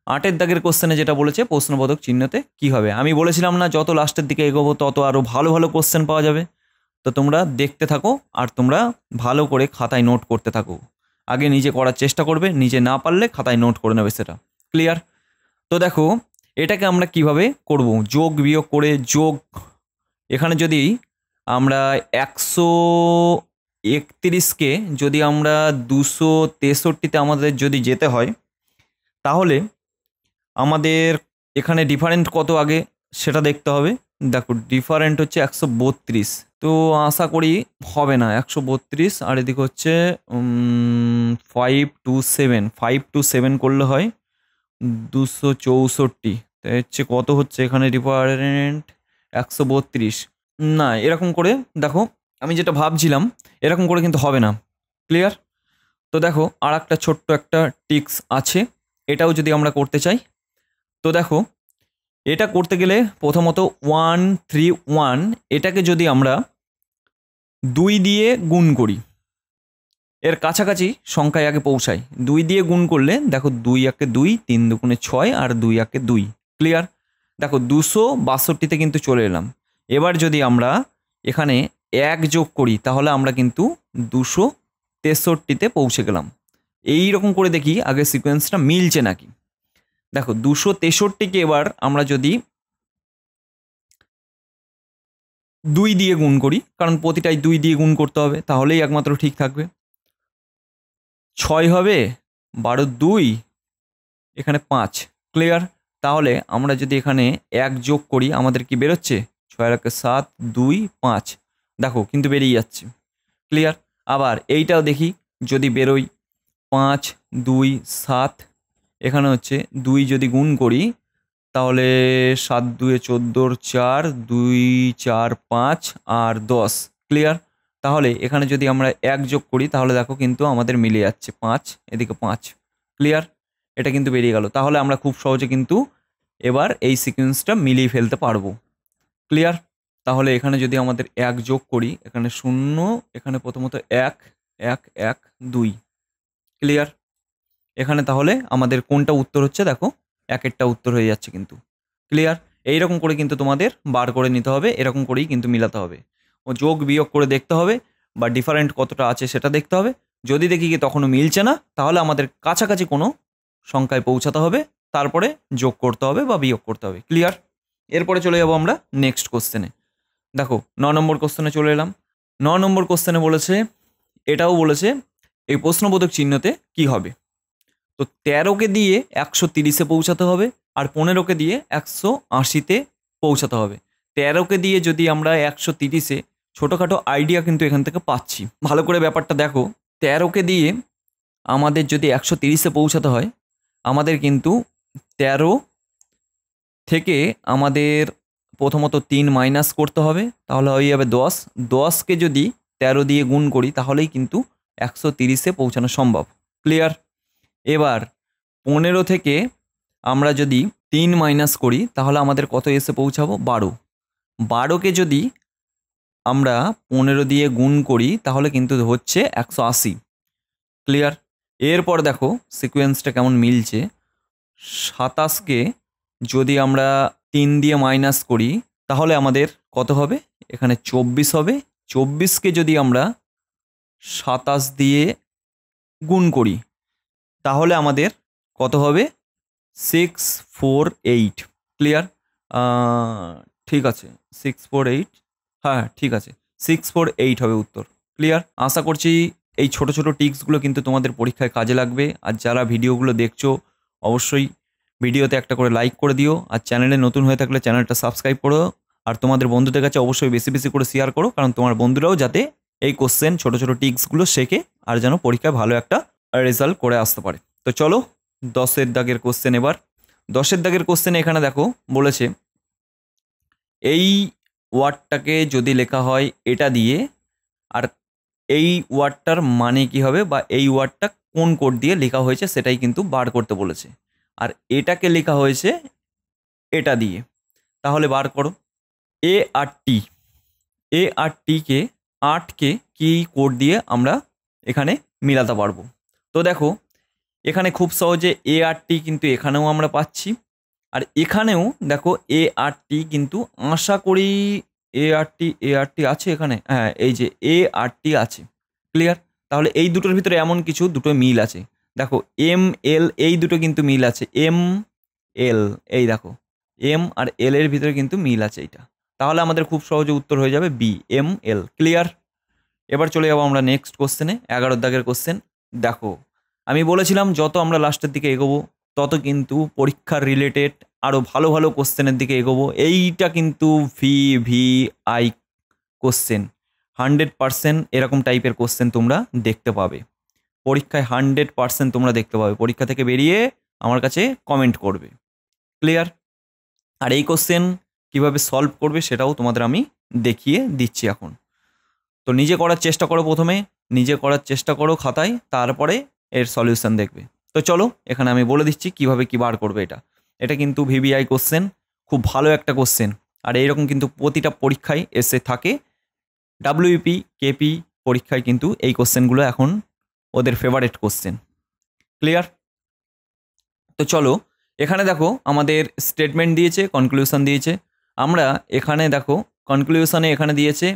8এর দাগের কোশ্চেনে যেটা বলেছে, প্রশ্নবোধক চিহ্নতে কি হবে। আমি বলেছিলাম না, যত লাস্টের দিকে এগোবো তত আরও ভালো ভালো কোশ্চেন পাওয়া যাবে। তো তোমরা দেখতে থাকো, আর তোমরা ভালো করে খাতায় নোট করতে থাকো। আগে নিজে করার চেষ্টা করবে, নিজে না পারলে খাতায় নোট করে নেবে সেটা। ক্লিয়ার? তো দেখো এটাকে আমরা কিভাবে করব, যোগ বিয়োগ করে। যোগ, এখানে যদি আমরা 131কে যদি আমরা 263তে আমাদের যদি যেতে হয়, তাহলে আমাদের এখানে ডিফারেন্ট কত আগে সেটা দেখতে হবে। দেখো ডিফারেন্ট হচ্ছে 132, তো আশা করি হবে না 132, আর এদিকে হচ্ছে 527 করলে হয় 264। তাই হচ্ছে কত হচ্ছে এখানে ডিফারেন্ট 132। না, এরকম করে দেখো, আমি যেটা ভাবছিলাম এরকম করে কিন্তু হবে না। ক্লিয়ার? তো দেখো আর একটা ছোট্ট একটা টিক্স আছে, এটাও যদি আমরা করতে চাই, তো দেখো এটা করতে গেলে প্রথমত 131 এটাকে যদি আমরা 2 দিয়ে গুণ করি, এর কাছাকাছি সংখ্যায় আগে পৌঁছাই। 2 দিয়ে গুণ করলে দেখো 2 একে 2, 3 দুগুণে 6, আর 2 একে 2। ক্লিয়ার? দেখো 262তে কিন্তু চলে এলাম। এবার যদি আমরা এখানে 1 যোগ করি, তাহলে আমরা কিন্তু 263তে পৌঁছে গেলাম। এই রকম করে দেখি আগে সিকোয়েন্সটা মিলছে নাকি। দেখো 263কে এবার আমরা যদি 2 দিয়ে গুণ করি, কারণ প্রতিটাই 2 দিয়ে গুণ করতে হবে, তাহলেই একমাত্র ঠিক থাকবে। 6 হবে, 12 2, এখানে 5। ক্লিয়ার? তাহলে আমরা যদি এখানে 1 যোগ করি আমাদের কি বেরোচ্ছে? 6 আর 7, 2, 5। দেখো কিন্তু বেরিয়ে যাচ্ছে। ক্লিয়ার? আবার এইটাও দেখি যদি বেরোই 5, 2, 7, এখানে হচ্ছে 2 যদি গুণ করি তাহলে 7 2 14, 4, 2 4 5 আর 10। ক্লিয়ার? তাহলে এখানে যদি আমরা 1 যোগ করি তাহলে দেখো কিন্তু আমাদের মিলে যাচ্ছে 5, এদিকে 5। ক্লিয়ার? এটা কিন্তু বেরিয়ে গেল। তাহলে আমরা খুব সহজে কিন্তু এবার এই সিকোয়েন্সটা মিলিয়ে ফেলতে পারবো। ক্লিয়ার? তাহলে এখানে যদি আমাদের 1 যোগ করি, এখানে 0, এখানে প্রথমত 1 1 1 2। ক্লিয়ার? এখানে তাহলে আমাদের কোনটা উত্তর হচ্ছে দেখো, 1এরটা উত্তর হয়ে যাচ্ছে কিন্তু। ক্লিয়ার? এইরকম করে কিন্তু তোমাদের বার করে নিতে হবে, এরকম করেই কিন্তু মিলাতে হবে। ও যোগ বিয়োগ করে দেখতে হবে বা ডিফারেন্ট কতটা আছে সেটা দেখতে হবে। যদি দেখি কি তখনও মিলছে না তাহলে আমাদের কাছাকাছি কোনো সংখ্যায় পৌঁছাতে হবে, তারপরে যোগ করতে হবে বা বিয়োগ করতে হবে। ক্লিয়ার? এরপরে চলে যাবো আমরা নেক্সট কোশ্চেনে। দেখো 9 নম্বর কোশ্চেনে চলে এলাম। 9 নম্বর কোশ্চেনে বলেছে, এটাও বলেছে এই প্রশ্নবোধক চিহ্নতে কি হবে। তো 13কে দিয়ে 130-এ পৌঁছাতে হবে আর 15কে দিয়ে 180-তে পৌঁছাতে হবে। 13কে দিয়ে যদি আমরা 130-এ, ছোটোখাটো আইডিয়া কিন্তু এখান থেকে পাচ্ছি। ভালো করে ব্যাপারটা দেখো, 13কে দিয়ে আমাদের যদি 130-এ পৌঁছাতে হয়, আমাদের কিন্তু 13 থেকে আমাদের প্রথমত 3 মাইনাস করতে হবে, তাহলে হয়ে যাবে 10। 10কে যদি 13 দিয়ে গুণ করি তাহলেই কিন্তু 130-এ পৌঁছানো সম্ভব। ক্লিয়ার? এবার 15 থেকে আমরা যদি 3 মাইনাস করি তাহলে আমাদের কত এসে পৌঁছাবো? 12। 12কে যদি আমরা 15 দিয়ে গুণ করি তাহলে কিন্তু হচ্ছে 180। ক্লিয়ার? এরপর দেখো সিকোয়েন্সটা কেমন মিলছে। 27কে যদি আমরা 3 দিয়ে মাইনাস করি তাহলে আমাদের কত হবে? এখানে 24 হবে। 24কে যদি আমরা 27 দিয়ে গুণ করি তাহলে আমাদের কত হবে? 648। ক্লিয়ার? ঠিক আছে, 648, হ্যাঁ ঠিক আছে, 648 হবে উত্তর। ক্লিয়ার? আশা করছি এই ছোট ছোট টিক্সগুলো কিন্তু তোমাদের পরীক্ষায় কাজে লাগবে। আর যারা ভিডিওগুলো দেখছো অবশ্যই ভিডিওতে একটা করে লাইক করে দিও, আর চ্যানেলে নতুন হয়ে থাকলে চ্যানেলটা সাবস্ক্রাইব করো, আর তোমাদের বন্ধুদের কাছে অবশ্যই বেশি বেশি করে শেয়ার করো, কারণ তোমার বন্ধুরাও যাতে এই কোশ্চেন ছোট ছোট টিক্সগুলো শেখে আর যেন পরীক্ষায় ভালো একটা রেজাল্ট করে আসতে পারে। তো চলো 10-এর দাগের কোশ্চেন। এবার 10-এর দাগের কোশ্চেনে এখানে দেখো বলেছে এই ওয়ার্ডটাকে যদি লেখা হয় এটা দিয়ে, আর এই ওয়ার্ডটার মানে কি হবে বা এই ওয়ার্ডটা কোন কোড দিয়ে লেখা হয়েছে সেটাই কিন্তু বার করতে বলেছে। আর এটাকে লেখা হয়েছে এটা দিয়ে, তাহলে বার করো। এ আর টি, এ আর টিকে 8কে কি কোড দিয়ে আমরা এখানে মিলাতে পারবো। তো দেখো এখানে খুব সহজে এ আর টি কিন্তু এখানেও আমরা পাচ্ছি, আর এখানেও দেখো এ আর টি কিন্তু আশা করি এ আর টি আছে এখানে, হ্যাঁ এই যে এ আর টি আছে। ক্লিয়ার? তাহলে এই দুটোর ভিতরে এমন কিছু দুটো মিল আছে। দেখো এম এল এই দুটো কিন্তু মিল আছে, এম এল, এই দেখো এম আর এল এর ভিতরে কিন্তু মিল আছে এইটা। তাহলে আমাদের খুব সহজে উত্তর হয়ে যাবে বি, এম এল। ক্লিয়ার? এবার চলে যাবো আমরা নেক্সট কোশ্চেনে, 11 দাগের কোশ্চেন। দেখো আমি বলেছিলাম যত আমরা লাস্টের দিকে এগোবো তত কিন্তু পরীক্ষার রিলেটেড আরও ভালো ভালো কোশ্চেনের দিকে এগোবো। এইটা কিন্তু VVI কোশ্চেন, 100% এরকম টাইপের কোশ্চেন তোমরা দেখতে পাবে পরীক্ষায়, 100% তোমরা দেখতে পাবে। পরীক্ষা থেকে বেরিয়ে আমার কাছে কমেন্ট করবে। ক্লিয়ার? আর এই কোশ্চেন কীভাবে সলভ করবে সেটাও তোমাদের আমি দেখিয়ে দিচ্ছি এখন। তো নিজে করার চেষ্টা করো, প্রথমে নিজে করার চেষ্টা করো খাতায়, তারপরে এর সলিউশন দেখবে। তো চলো এখানে আমি বলে দিচ্ছি কিভাবে কি বার করবে এটা। এটা কিন্তু VVI কোশ্চেন, খুব ভালো একটা কোশ্চেন, আর এইরকম কিন্তু প্রতিটা পরীক্ষায় এসে থাকে। WP KP পরীক্ষায় কিন্তু এই কোশ্চেনগুলো এখন ওদের ফেভারিট কোশ্চেন। ক্লিয়ার? তো চলো এখানে দেখো আমাদের স্টেটমেন্ট দিয়েছে, কনক্লুশন দিয়েছে। আমরা এখানে দেখো কনক্লুশনে এখানে দিয়েছে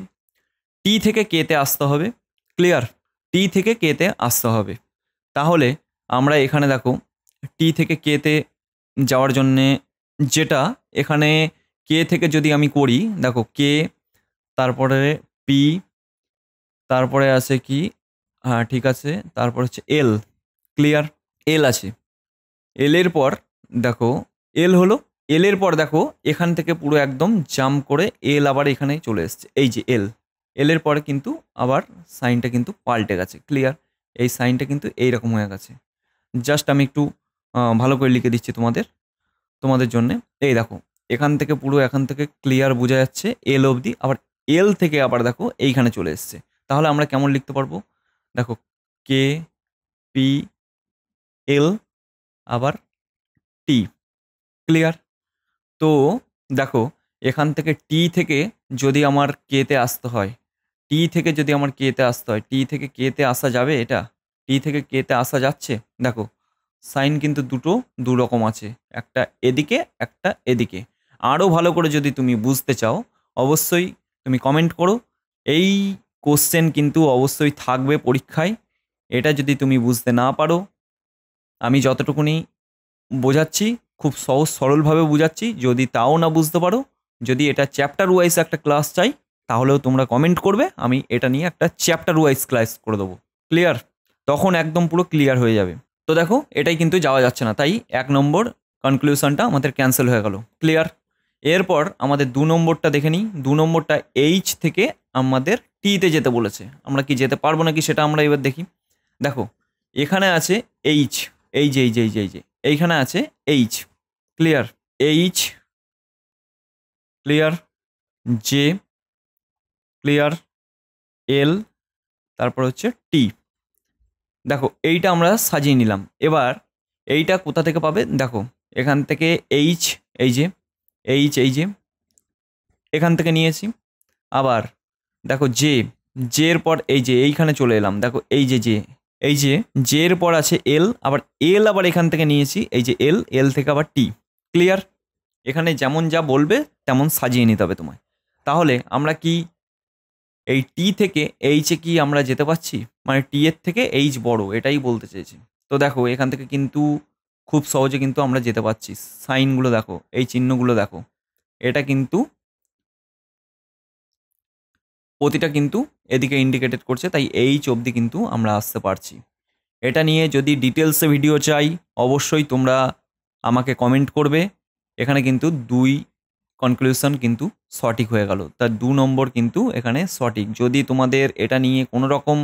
টি থেকে কেতে আসতে হবে। ক্লিয়ার? টি থেকে কেতে আসতে হবে। তাহলে আমরা এখানে দেখো টি থেকে কেতে যাওয়ার জন্যে যেটা এখানে কে থেকে যদি আমি করি, দেখো কে, তারপরে পি, তারপরে আছে কি, হ্যাঁ ঠিক আছে, তারপর হচ্ছে এল। ক্লিয়ার? এল আছে, এল এর পর দেখো এল হলো। এলের পর দেখো এখান থেকে পুরো একদম জাম্প করে এল আবার এখানে চলে এসছে, এই যে এল। এলের পরে কিন্তু আবার সাইনটা কিন্তু পাল্টে গেছে। ক্লিয়ার? এই সাইনটা কিন্তু এইরকম হয়ে গেছে। জাস্ট আমি একটু ভালো করে লিখে দিচ্ছি তোমাদের জন্যে। এই দেখো এখান থেকে পুরো এখান থেকে ক্লিয়ার বোঝা যাচ্ছে এল অবধি, আবার এল থেকে আবার দেখো এইখানে চলে এসছে। তাহলে আমরা কেমন লিখতে পারবো? দেখো কে পি এল আবার টি। ক্লিয়ার? তো দেখো এখান থেকে টি থেকে যদি আমার কেতে আসতে হয়, টি থেকে যদি আমার কেতে আসতে হয়, টি থেকে কেতে আসা যাবে? এটা টি থেকে কেতে আসা যাচ্ছে? দেখো সাইন কিন্তু দু রকম আছে, একটা এদিকে একটা এদিকে। আরও ভালো করে যদি তুমি বুঝতে চাও অবশ্যই তুমি কমেন্ট করো। এই কোশ্চেন কিন্তু অবশ্যই থাকবে পরীক্ষায়। এটা যদি তুমি বুঝতে না পারো, আমি যতটুকুনি বোঝাচ্ছি খুব সহজ সরলভাবে বোঝাচ্ছি, যদি তাও না বুঝতে পারো, যদি এটা চ্যাপ্টার ওয়াইজ একটা ক্লাস চাই তাহলেও তোমরা কমেন্ট করবে, আমি এটা নিয়ে একটা চ্যাপ্টার ওয়াইজ ক্লাস করে দেবো। ক্লিয়ার? তখন একদম পুরো ক্লিয়ার হয়ে যাবে। তো দেখো এটাই কিন্তু যাওয়া যাচ্ছে না, তাই 1 নম্বর কনক্লুশনটা আমাদের ক্যান্সেল হয়ে গেল। ক্লিয়ার? এরপর আমাদের 2 নম্বরটা দেখে নিই। 2 নম্বরটা এইচ থেকে আমাদের টিতে যেতে বলেছে, আমরা কি যেতে পারবো নাকি সেটা আমরা এবার দেখি। দেখো এখানে আছে এইচ, এই যে এই যে এই যে এই যে এইখানে আছে H. Clear? H, clear, J, clear, L, তারপর হচ্ছে টি। দেখো এইটা আমরা সাজিয়ে নিলাম। এবার এইটা কোথা থেকে পাবে? দেখো এখান থেকে এইচ, এই যে এইচ, এই যে এখান থেকে নিয়েছি। আবার দেখো জে, জের পর এই যে এইখানে চলে এলাম, দেখো এই যে জে, এই যে জের পর আছে এল, আবার এল আবার এখান থেকে নিয়েছি, এই যে এল, এল থেকে আবার টি। ক্লিয়ার? এখানে যেমন যা বলবে তেমন সাজিয়ে নিতে হবে তোমায়। তাহলে আমরা কি এই টি থেকে এইচে কি আমরা যেতে পারছি? মানে টি এর থেকে এইচ বড়, এটাই বলতে চেয়েছি। তো দেখো এখান থেকে কিন্তু খুব সহজে কিন্তু আমরা যেতে পারছি। সাইনগুলো দেখো, এই চিহ্নগুলো দেখো, এটা কিন্তু প্রতিটা কিন্তু এদিকে ইন্ডিকেটেড করছে, তাই এইচ অবধি কিন্তু আমরা আসতে পারছি। এটা নিয়ে যদি ডিটেলসে ভিডিও চাই অবশ্যই তোমরা আমাকে কমেন্ট করবে। এখানে কিন্তু 2 কনক্লুশন কিন্তু সঠিক হয়ে গেল, তার 2 নম্বর কিন্তু এখানে সঠিক। যদি তোমাদের এটা নিয়ে কোনো রকম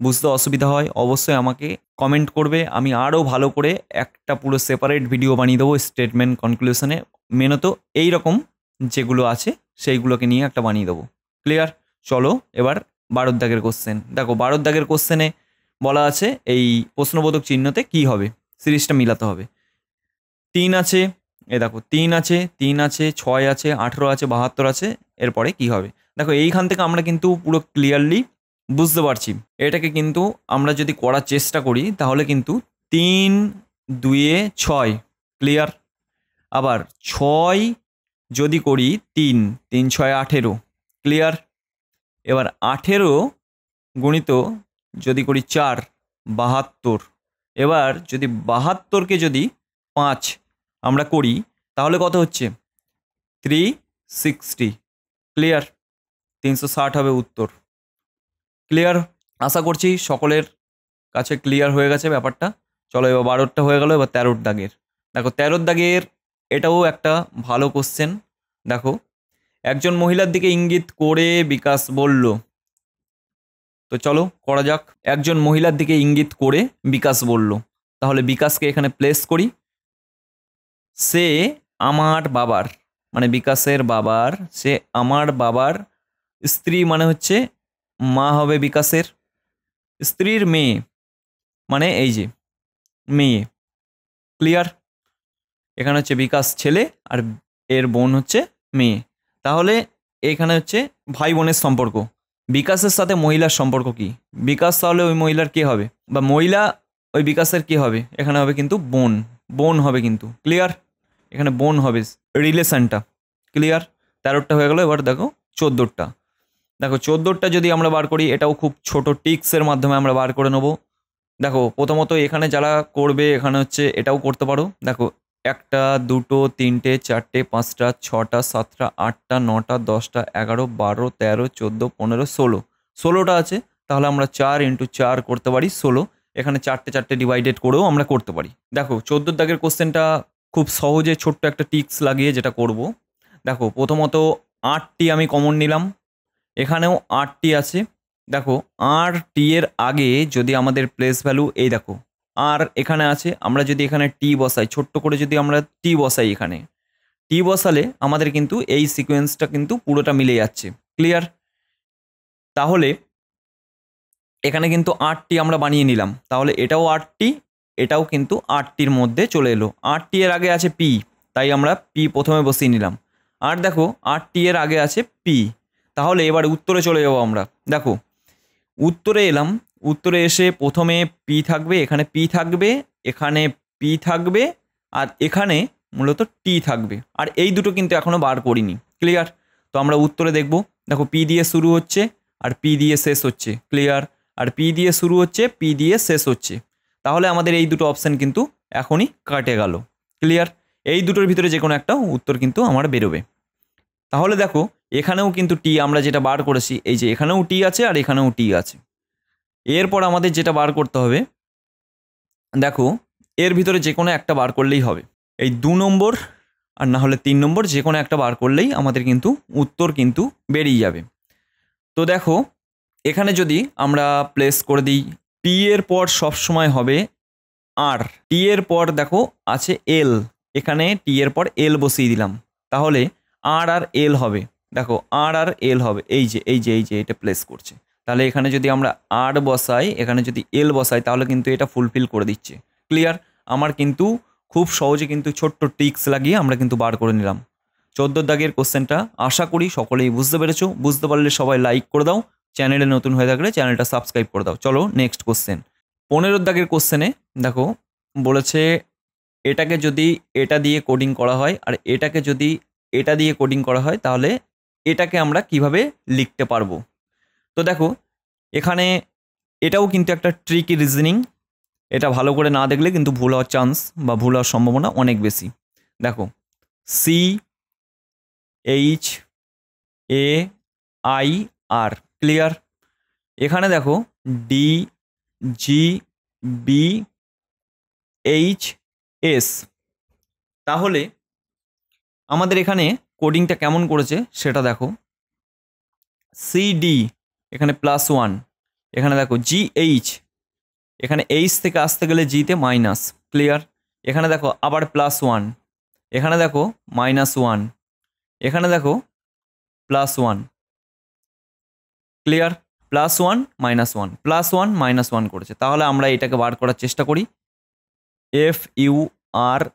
বুঝতে অসুবিধা হয় অবশ্যই আমাকে কমেন্ট করবে, আমি আরও ভালো করে একটা পুরো সেপারেট ভিডিও বানিয়ে দেবো স্টেটমেন্ট কনক্লুশনে। মেনত এই রকম যেগুলো আছে সেইগুলোকে নিয়ে একটা বানিয়ে দেবো। ক্লিয়ার? চলো এবার 12 দাগের কোশ্চেন দেখো। 12 দাগের কোশ্চেনে বলা আছে এই প্রশ্নবোধক চিহ্নতে কি হবে, সিরিজটা মিলাতে হবে। 3 আছে, এ দেখো 3 আছে, 3 আছে, 6 আছে, 18 আছে, 72 আছে, এরপরে কি হবে? দেখো এইখান থেকে আমরা কিন্তু পুরো ক্লিয়ারলি বুঝতে পারছি। এটাকে কিন্তু আমরা যদি করার চেষ্টা করি তাহলে কিন্তু 3 2 6। ক্লিয়ার? আবার 6 যদি করি 3 3 6 18। ক্লিয়ার? এবার 18 গণিত যদি করি 4 72। এবার যদি 72কে যদি 5 আমরা করি তাহলে কত হচ্ছে? 360। ক্লিয়ার? 360 হবে উত্তর। ক্লিয়ার? আশা করছি সকলের কাছে ক্লিয়ার হয়ে গেছে ব্যাপারটা। চলো এবার 12টা হয়ে গেল, এবার 13 দাগের দেখো। 13 দাগের এটাও একটা ভালো কোশ্চেন। দেখো একজন মহিলার দিকে ইঙ্গিত করে বিকাশ বলল, তো চলো করা যাক। একজন মহিলার দিকে ইঙ্গিত করে বিকাশ বলল, তাহলে বিকাশকে এখানে প্লেস করি। সে আমার বাবার, মানে বিকাশের বাবার, সে আমার বাবার স্ত্রী, মানে হচ্ছে মা হবে বিকাশের, স্ত্রীর মেয়ে মানে এই যে মেয়ে। ক্লিয়ার? এখানে হচ্ছে বিকাশ ছেলে আর এর বোন হচ্ছে মেয়ে। তাহলে এখানে হচ্ছে ভাই বোনের সম্পর্ক। বিকাশের সাথে মহিলার সম্পর্ক কি? বিকাশ তাহলে ওই মহিলার কে হবে, বা মহিলা ওই বিকাশের কে হবে? এখানে হবে কিন্তু বোন, বোন হবে কিন্তু। ক্লিয়ার? এখানে বোন হবে রিলেশনটা। ক্লিয়ার? 13টা হয়ে গেল। এবার দেখো 14টা। দেখো 14টা যদি আমরা বার করি, এটাও খুব ছোট টিক্সের মাধ্যমে আমরা বার করে নেব। দেখো প্রথমত এখানে যারা করবে এখানে হচ্ছে এটাও করতে পারো। দেখো 1টা 2টো 3টে 4টে 5টা 6টা 7টা 8টা 9টা 10টা 11 12 13 14 15 16। 16টা আছে, তাহলে আমরা 4 × 4 করতে পারি 16। এখানে 4টে 4টে ডিভাইডেড করেও আমরা করতে পারি। দেখো 14 দাগের কোশ্চেনটা খুব সহজে ছোট্ট একটা টিক্স লাগিয়ে যেটা করব, দেখো প্রথমত 8টি আমি কমন নিলাম, এখানেও 8টি আছে। দেখো আর টি এর আগে যদি আমাদের প্লেস ভ্যালু এই দেখো আর এখানে আছে, আমরা যদি এখানে টি বসাই, ছোট্ট করে যদি আমরা টি বসাই, এখানে টি বসালে আমাদের কিন্তু এই সিকোয়েন্সটা কিন্তু পুরোটা মিলে যাচ্ছে। ক্লিয়ার? তাহলে এখানে কিন্তু 8টি আমরা বানিয়ে নিলাম, তাহলে এটাও 8টি, এটাও কিন্তু 8টির মধ্যে চলে এলো। 8টি এর আগে আছে পি, তাই আমরা পি প্রথমে বসিয়ে নিলাম। আর দেখো 8টি এর আগে আছে পি, তাহলে এবার উত্তরে চলে যাবো আমরা। দেখো উত্তরে এলাম, উত্তরে এসে প্রথমে পি থাকবে, এখানে পি থাকবে, এখানে পি থাকবে, আর এখানে মূলত টি থাকবে। আর এই দুটো কিন্তু এখনও বার করিনি। ক্লিয়ার? তো আমরা উত্তরে দেখব, দেখো পি দিয়ে শুরু হচ্ছে আর পি দিয়ে শেষ হচ্ছে। ক্লিয়ার? আর পি দিয়ে শুরু হচ্ছে, পি দিয়ে শেষ হচ্ছে, তাহলে আমাদের এই দুটো অপশান কিন্তু এখনই কাটে গেল। ক্লিয়ার? এই দুটোর ভিতরে যে কোনো একটা উত্তর কিন্তু আমার বেরোবে। তাহলে দেখো এখানেও কিন্তু টি আমরা যেটা বার করেছি, এই যে এখানেও টি আছে আর এখানেও টি আছে। এরপর আমাদের যেটা বার করতে হবে, দেখো এর ভিতরে যে কোনো একটা বার করলেই হবে। এই 2 নম্বর আর না হলে 3 নম্বর যে কোনো একটা বার করলেই আমাদের কিন্তু উত্তর কিন্তু বেরিয়ে যাবে। তো দেখো এখানে যদি আমরা প্লেস করে দিই, পি এর পর সবসময় হবে আর, টি এর পর দেখো আছে এল, এখানে টি এর পর এল বসিয়ে দিলাম, তাহলে আর আর এল হবে। দেখো আর আর এল হবে, এই যে এই যে এই যে এটা প্লেস করছে। তাহলে এখানে যদি আমরা আর বসাই, এখানে যদি এল বসাই, তাহলে কিন্তু এটা ফুলফিল করে দিচ্ছে। ক্লিয়ার? আমার কিন্তু খুব সহজে কিন্তু ছোট্ট ট্রিক্স লাগিয়ে আমরা কিন্তু বার করে নিলাম। 14 দাগের কোশ্চেনটা আশা করি সকলেই বুঝতে পেরেছো। বুঝতে পারলে সবাই লাইক করে দাও, চ্যানেলে নতুন হয়ে থাকলে চ্যানেলটা সাবস্ক্রাইব করে দাও। চলো নেক্সট কোশ্চেন। 15 দাগের কোশ্চেনে দেখো বলেছে এটাকে যদি এটা দিয়ে কোডিং করা হয় আর এটাকে যদি এটা দিয়ে কোডিং করা হয়, তাহলে এটাকে আমরা কিভাবে লিখতে পারবো। তো দেখো এখানে এটাও কিন্তু একটা ট্রিকি রিজনিং, এটা ভালো করে না দেখলে কিন্তু ভুল হওয়ার চান্স বা ভুল হওয়ার সম্ভাবনা অনেক বেশি। দেখো C H A I R, clear? এখানে দেখো D G B H S, তাহলে আমাদের এখানে কোডিংটা কেমন করেছে সেটা দেখো। সিডি এখানে +1, এখানে দেখো জিএইচ, এখানে এইচ থেকে আসতে গেলে জিতে মাইনাস। ক্লিয়ার? এখানে দেখো আবার +1, এখানে দেখো -1, এখানে দেখো +1। ক্লিয়ার? +1 -1 +1 -1 করেছে, তাহলে আমরা এটাকে বার করার চেষ্টা করি। FURNITURE,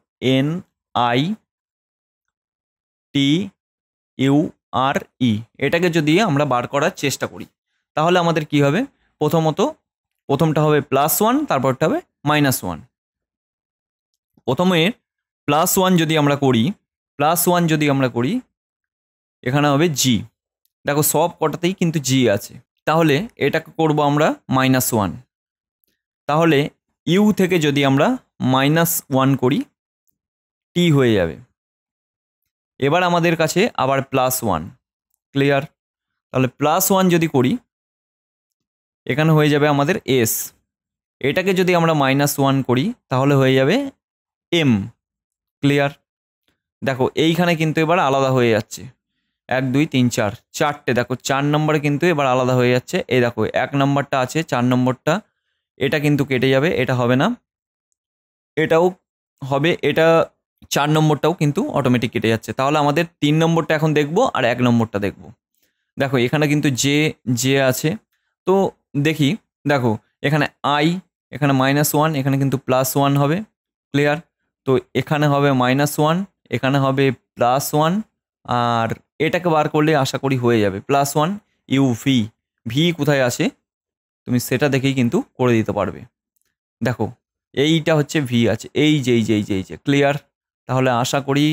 এটাকে যদি আমরা বার করার চেষ্টা করি, তাহলে আমাদের কি হবে? প্রথমটা হবে +1, তারপরটা হবে -1। প্রথমে +1 যদি আমরা করি, এখানে হবে জি। দেখো সব কটাতেই কিন্তু জি আছে, তাহলে এটাকে করব আমরা -1। তাহলে ইউ থেকে যদি আমরা -1 করি, টি হয়ে যাবে। এবার আমাদের কাছে আবার +1। ক্লিয়ার? তাহলে +1 যদি করি, এখানে হয়ে যাবে আমাদের এস। এটাকে যদি আমরা -1 করি, তাহলে হয়ে যাবে এম। ক্লিয়ার? দেখো এইখানে কিন্তু এবার আলাদা হয়ে যাচ্ছে, 1 2 3 4 চারটে, দেখো 4 নম্বরে কিন্তু এবার আলাদা হয়ে যাচ্ছে। এই দেখো 1 নম্বরটা আছে, 4 নম্বরটা, এটা কিন্তু কেটে যাবে, এটা হবে না, এটাও হবে, এটা 4 নম্বরটাও কিন্তু অটোমেটিক কেটে যাচ্ছে। তাহলে আমাদের 3 নম্বরটা এখন দেখব আর 1 নম্বরটা দেখব। দেখো এখানে কিন্তু জে আছে, তো দেখি, দেখো এখানে আই, এখানে -1, এখানে কিন্তু +1 হবে। ক্লিয়ার? তো এখানে হবে -1, এখানে হবে +1, আর এটাকে বার করলে আশা করি হয়ে যাবে +1 ইউভি। ভি কোথায় আছে তুমি সেটা দেখেই কিন্তু করে দিতে পারবে। দেখো এইটা হচ্ছে ভি আছে, এই যে। ক্লিয়ার? তাহলে আশা করি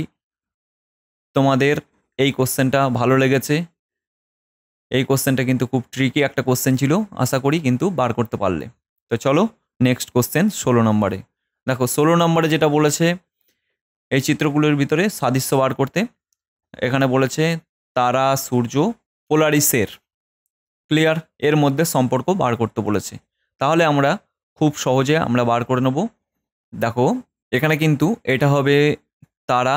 তোমাদের এই কোশ্চেনটা ভালো লেগেছে। এই কোশ্চেনটা কিন্তু খুব ট্রিকি একটা কোশ্চেন ছিল, আশা করি কিন্তু বার করতে পারলে। তো চলো নেক্সট কোশ্চেন 16 নম্বরে। দেখো 16 নম্বরে যেটা বলেছে, এই চিত্রগুলোর ভিতরে সাদৃশ্য বার করতে। এখানে বলেছে তারা, সূর্য, পোলারিসের, ক্লিয়ার, এর মধ্যে সম্পর্ক বার করতে বলেছে। তাহলে আমরা খুব সহজে আমরা বার করে নেব। দেখো এখানে কিন্তু এটা হবে তারা,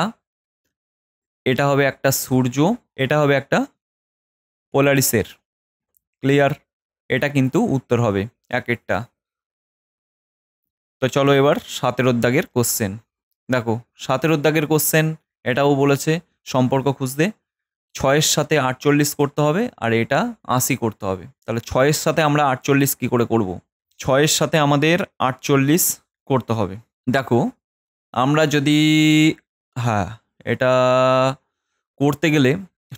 এটা হবে একটা সূর্য, এটা হবে একটা পোলারিসের। ক্লিয়ার? এটা কিন্তু উত্তর হবে একেরটা। তো চলো এবার 17 দাগের কোশ্চেন দেখো। 17 দাগের কোশ্চেন এটাও বলেছে সম্পর্ক খুঁজতে, 6-এর সাথে 48 করতে হবে আর এটা 80 করতে হবে। তাহলে 6-এর সাথে আমরা 48 কি করে করব? 6-এর সাথে আমাদের 48 করতে হবে। দেখো আমরা যদি, হ্যাঁ, এটা করতে গেলে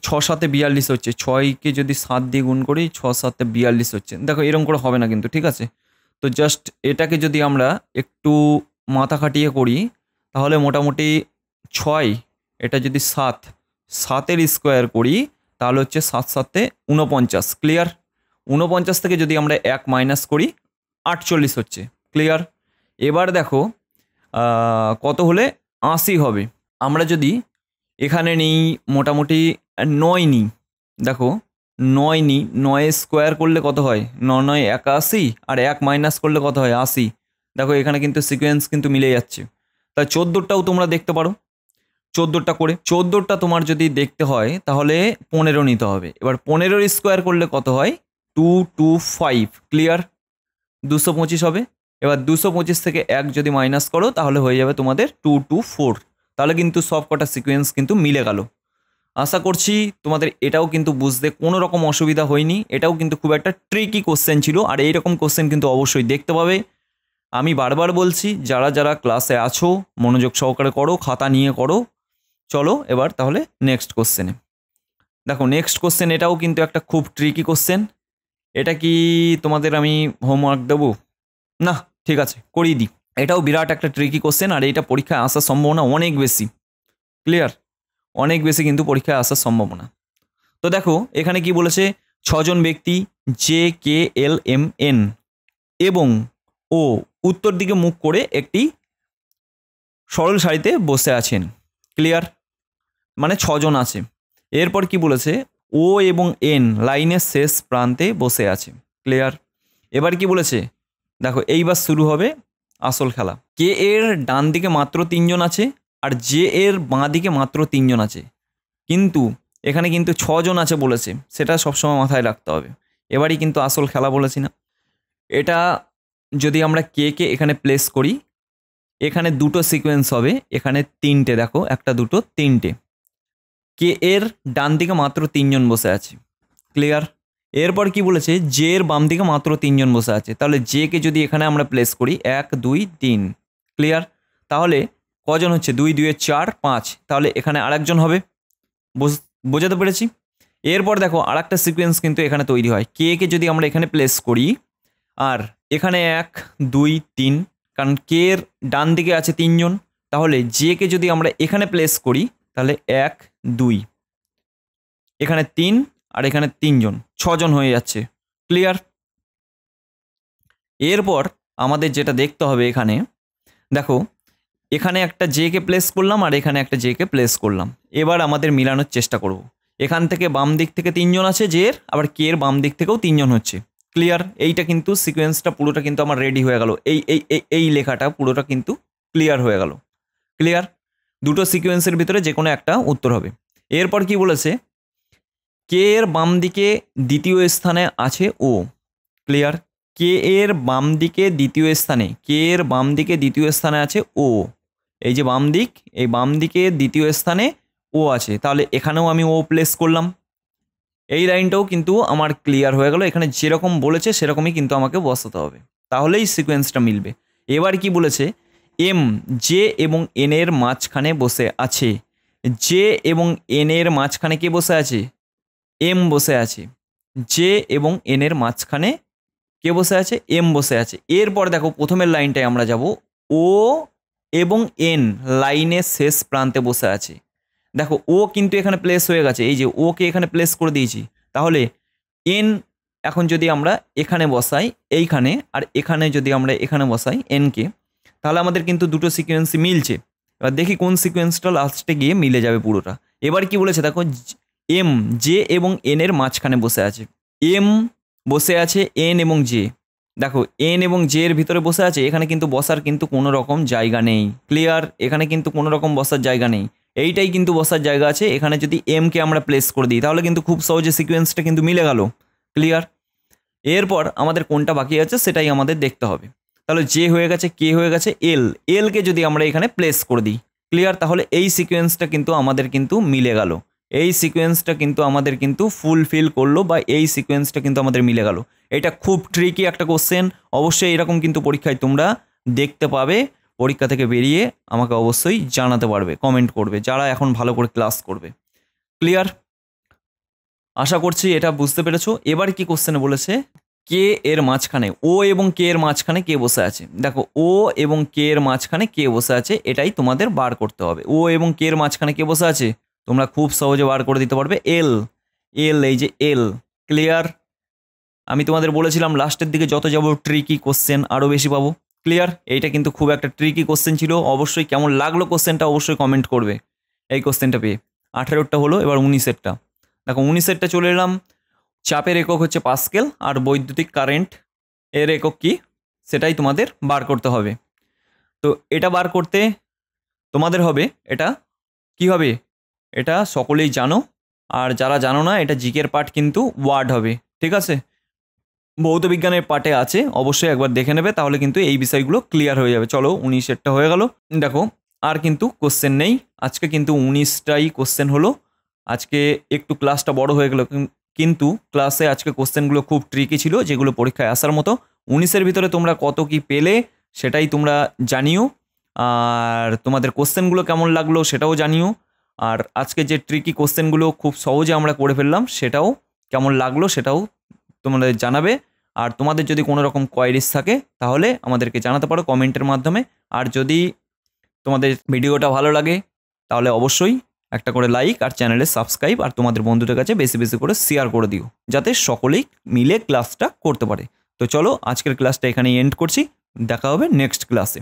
6-7 42 হচ্ছে, 6কে যদি 7 দিয়ে গুণ করি 6-7 42 হচ্ছে। দেখো এরকম করে হবে না কিন্তু, ঠিক আছে? তো জাস্ট এটাকে যদি আমরা একটু মাথা খাটিয়ে করি তাহলে মোটামুটি 6, এটা যদি 7-7-এর স্কোয়ার করি তাহলে হচ্ছে 7-7-এ 49। ক্লিয়ার? 49 থেকে যদি আমরা 1 মাইনাস করি 48 হচ্ছে। ক্লিয়ার? এবার দেখো কত হলে 80 হবে। আমরা যদি এখানে নিই মোটামুটি 9 নিই, দেখো 9 নিই, 9 স্কোয়ার করলে কত হয়? 9-9 81 আর 1 মাইনাস করলে কত হয়? 80। দেখো এখানে কিন্তু সিকোয়েন্স কিন্তু মিলে যাচ্ছে। তাই 14টাও তোমরা দেখতে পারো, 14টা করে। 14টা তোমার যদি দেখতে হয় তাহলে 15 নিতে হবে। এবার 15-এর স্কোয়ার করলে কত হয়? 225। ক্লিয়ার? 225 হবে। এবার 225 থেকে 1 যদি মাইনাস করো তাহলে হয়ে যাবে তোমাদের 224। তাহলে কিন্তু সব কটা সিকোয়েন্স কিন্তু মিলে গেল। আশা করছি তোমাদের এটাও কিন্তু বুঝতে কোনো রকম অসুবিধা হয়নি। এটাও কিন্তু খুব একটা ট্রিকি কোশ্চেন ছিল, আর এইরকম কোশ্চেন কিন্তু অবশ্যই দেখতে পাবে। আমি বারবার বলছি, যারা যারা ক্লাসে আছো মনোযোগ সহকারে করো, খাতা নিয়ে করো। চলো এবার তাহলে নেক্সট কোশ্চেনে দেখো। নেক্সট কোশ্চেন এটাও কিন্তু একটা খুব ট্রিকি কোশ্চেন। এটা কি তোমাদের আমি হোমওয়ার্ক দেবো? না, ঠিক আছে, করিয়ে দিই। এটাও বিরাট একটা ট্রিকি কোশ্চেন, আর এইটা পরীক্ষায় আসার সম্ভাবনা অনেক বেশি। ক্লিয়ার? অনেক বেশি কিন্তু পরীক্ষায় আসার সম্ভাবনা। তো দেখো এখানে কি বলেছে, 6 জন ব্যক্তি JKLMN এবং ও উত্তর দিকে মুখ করে একটি সরল সারিতে বসে আছেন। ক্লিয়ার? মানে 6 জন আছে। এরপর কি বলেছে, ও এবং এন লাইনের শেষ প্রান্তে বসে আছে। ক্লিয়ার? এবার কি বলেছে দেখো, এইবার শুরু হবে আসল খেলা। কে এর ডান দিকে মাত্র 3 জন আছে আর জে এর বাঁ দিকে মাত্র 3 জন আছে, কিন্তু এখানে কিন্তু 6 জন আছে বলেছে, সেটা সবসময় মাথায় রাখতে হবে। এবারই কিন্তু আসল খেলা বলেছি না। এটা যদি আমরা কে এখানে প্লেস করি, এখানে দুটো সিকোয়েন্স হবে, এখানে 3টে, দেখো 1 2 3টে। কে এর ডান দিকে মাত্র 3 জন বসে আছে। ক্লিয়ার? এরপর কি বলেছে, জে এর বাম দিকে মাত্র 3 জন বসে আছে। তাহলে জে কে যদি এখানে আমরা প্লেস করি 1 2 3। ক্লিয়ার? তাহলে কজন হচ্ছে? 2 2 4 5। তাহলে এখানে আরেকজন হবে। বোঝাতে পেরেছি? এরপর দেখো আরেকটা সিকোয়েন্স কিন্তু এখানে তৈরি হয়। কে যদি আমরা এখানে প্লেস করি আর এখানে 1 2 3, কারণ কে এর ডান দিকে আছে 3 জন, তাহলে জে কে যদি আমরা এখানে প্লেস করি তাহলে 1 2, এখানে 3 আর এখানে 3 জন, 6 জন হয়ে যাচ্ছে। ক্লিয়ার? এরপর আমাদের যেটা দেখতে হবে এখানে দেখো, এখানে একটা জে কে প্লেস করলাম আর এখানে একটা জে কে প্লেস করলাম। এবার আমাদের মিলানোর চেষ্টা করব। এখান থেকে বাম দিক থেকে 3 জন আছে জে এর, আবার কে এর বাম দিক থেকেও 3 জন হচ্ছে। ক্লিয়ার? এইটা কিন্তু সিকোয়েন্সটা পুরোটা কিন্তু আমার রেডি হয়ে গেল। এই এই এই লেখাটা পুরোটা কিন্তু ক্লিয়ার হয়ে গেল। ক্লিয়ার? দুটো সিকোয়েন্সের ভিতরে যে কোনো একটা উত্তর হবে। এরপর কি বলেছে, কে এর বাম দিকে দ্বিতীয় স্থানে আছে ও। ক্লিয়ার? কে এর বাম দিকে দ্বিতীয় স্থানে, কে এর বাম দিকে দ্বিতীয় স্থানে আছে ও। এই যে বাম দিক, এই বাম দিকে দ্বিতীয় স্থানে ও আছে, তাহলে এখানেও আমি ও প্লেস করলাম। এই লাইনটাও কিন্তু আমার ক্লিয়ার হয়ে গেল। এখানে যেরকম বলেছে সেরকমই কিন্তু আমাকে বসাতে হবে, তাহলেই সিকোয়েন্সটা মিলবে। এবার কি বলেছে, এম জে এবং এন এর মাঝখানে বসে আছে। জে এবং এন এর মাঝখানে কে বসে আছে? এম বসে আছে। জে এবং এন এর মাঝখানে কে বসে আছে? এম বসে আছে। এরপর দেখো প্রথমের লাইনটায় আমরা যাব, ও এবং এন লাইনের শেষ প্রান্তে বসে আছে। দেখো ও কিন্তু এখানে প্লেস হয়ে গেছে, এই যে ওকে এখানে প্লেস করে দিয়েছি। তাহলে এন এখন যদি আমরা এখানে বসাই এইখানে, আর এখানে যদি আমরা এখানে বসাই এনকে, তাহলে আমাদের কিন্তু দুটো সিকোয়েন্সই মিলছে। এবার দেখি কোন সিকোয়েন্সটা লাস্টে গিয়ে মিলে যাবে পুরোটা। এবার কি বলেছে দেখো, এম জে এবং এন এর মাঝখানে বসে আছে। এম বসে আছে এন এবং জে, দেখো এন এবং জে এর ভিতরে বসে আছে, এখানে কিন্তু বসার কিন্তু কোনো রকম জায়গা নেই। ক্লিয়ার? এখানে কিন্তু কোনো রকম বসার জায়গা নেই, এইটাই কিন্তু বসার জায়গা আছে। এখানে যদি এমকে আমরা প্লেস করে দিই তাহলে কিন্তু খুব সহজে সিকোয়েন্সটা কিন্তু মিলে গেল। ক্লিয়ার? এরপর আমাদের কোনটা বাকি আছে সেটাই আমাদের দেখতে হবে। তাহলে জে হয়ে গেছে, কে হয়ে গেছে, এলকে যদি আমরা এখানে প্লেস করে দিই, ক্লিয়ার, তাহলে এই সিকোয়েন্সটা কিন্তু আমাদের কিন্তু মিলে গেল, এই সিকোয়েন্সটা কিন্তু আমাদের কিন্তু ফুলফিল করলো, বা এই সিকোয়েন্সটা কিন্তু আমাদের মিলে গেল। এটা খুব ট্রিকি একটা কোশ্চেন, অবশ্যই এরকম কিন্তু পরীক্ষায় তোমরা দেখতে পাবে। পরীক্ষা থেকে বেরিয়ে আমাকে অবশ্যই জানাতে পারবে, কমেন্ট করবে যারা এখন ভালো করে ক্লাস করবে। ক্লিয়ার? আশা করছি এটা বুঝতে পেরেছো। এবার কি কোশ্চেনে বলেছে, কে এর মাঝখানে, ও এবং কে এর মাঝখানে কে বসে আছে। দেখো ও এবং কে এর মাঝখানে কে বসে আছে এটাই তোমাদের বার করতে হবে। ও এবং কে এর মাঝখানে কে বসে আছে তোমরা খুব সহজে বার করে দিতে পারবে, এল। এই যে এল। ক্লিয়ার? আমি তোমাদের বলেছিলাম লাস্টের দিকে যত যাবো ট্রিকি কোশ্চেন আরও বেশি পাবো। ক্লিয়ার? এইটা কিন্তু খুব একটা ট্রিকি কোশ্চেন ছিল। অবশ্যই কেমন লাগলো কোশ্চেনটা অবশ্যই কমেন্ট করবে এই কোশ্চেনটা পেয়ে। 18টা হলো, এবার 19এরটা দেখো। 19এরটা চলে এলাম। চাপের একক হচ্ছে পাস্কেল, আর বৈদ্যুতিক কারেন্ট এর একক কি সেটাই তোমাদের বার করতে হবে। তো এটা বার করতে তোমাদের হবে, এটা কি হবে, এটা সকলেই জানো, আর যারা জানো না এটা জিকের পার্ট কিন্তু ওয়ার্ড হবে। ঠিক আছে? ভৌত বিজ্ঞানের পার্টে আছে, অবশ্যই একবার দেখে নেবে, তাহলে কিন্তু এই বিষয়গুলো ক্লিয়ার হয়ে যাবে। চলো 19এরটা হয়ে গেল। দেখো আর কিন্তু কোশ্চেন নেই, আজকে কিন্তু 19টাই কোশ্চেন হলো। আজকে একটু ক্লাসটা বড় হয়ে গেল, কিন্তু ক্লাসে আজকে কোশ্চেনগুলো খুব ট্রিকি ছিল, যেগুলো পরীক্ষায় আসার মতো। 19এর ভিতরে তোমরা কত কি পেলে সেটাই তোমরা জানিও, আর তোমাদের কোশ্চেনগুলো কেমন লাগলো সেটাও জানিও। আর আজকে যে ট্রিকি কোশ্চেনগুলো খুব সহজে আমরা করে ফেললাম সেটাও কেমন লাগলো সেটাও তোমাদের জানাবে। আর তোমাদের যদি কোনো রকম কোয়ারিজ থাকে তাহলে আমাদেরকে জানাতে পারো কমেন্টের মাধ্যমে। আর যদি তোমাদের ভিডিওটা ভালো লাগে তাহলে অবশ্যই একটা করে লাইক আর চ্যানেলে সাবস্ক্রাইব, আর তোমাদের বন্ধুদের কাছে বেশি বেশি করে শেয়ার করে দিও, যাতে সকলেই মিলে ক্লাসটা করতে পারে। তো চলো আজকের ক্লাসটা এখানেই এন্ড করছি, দেখা হবে নেক্সট ক্লাসে।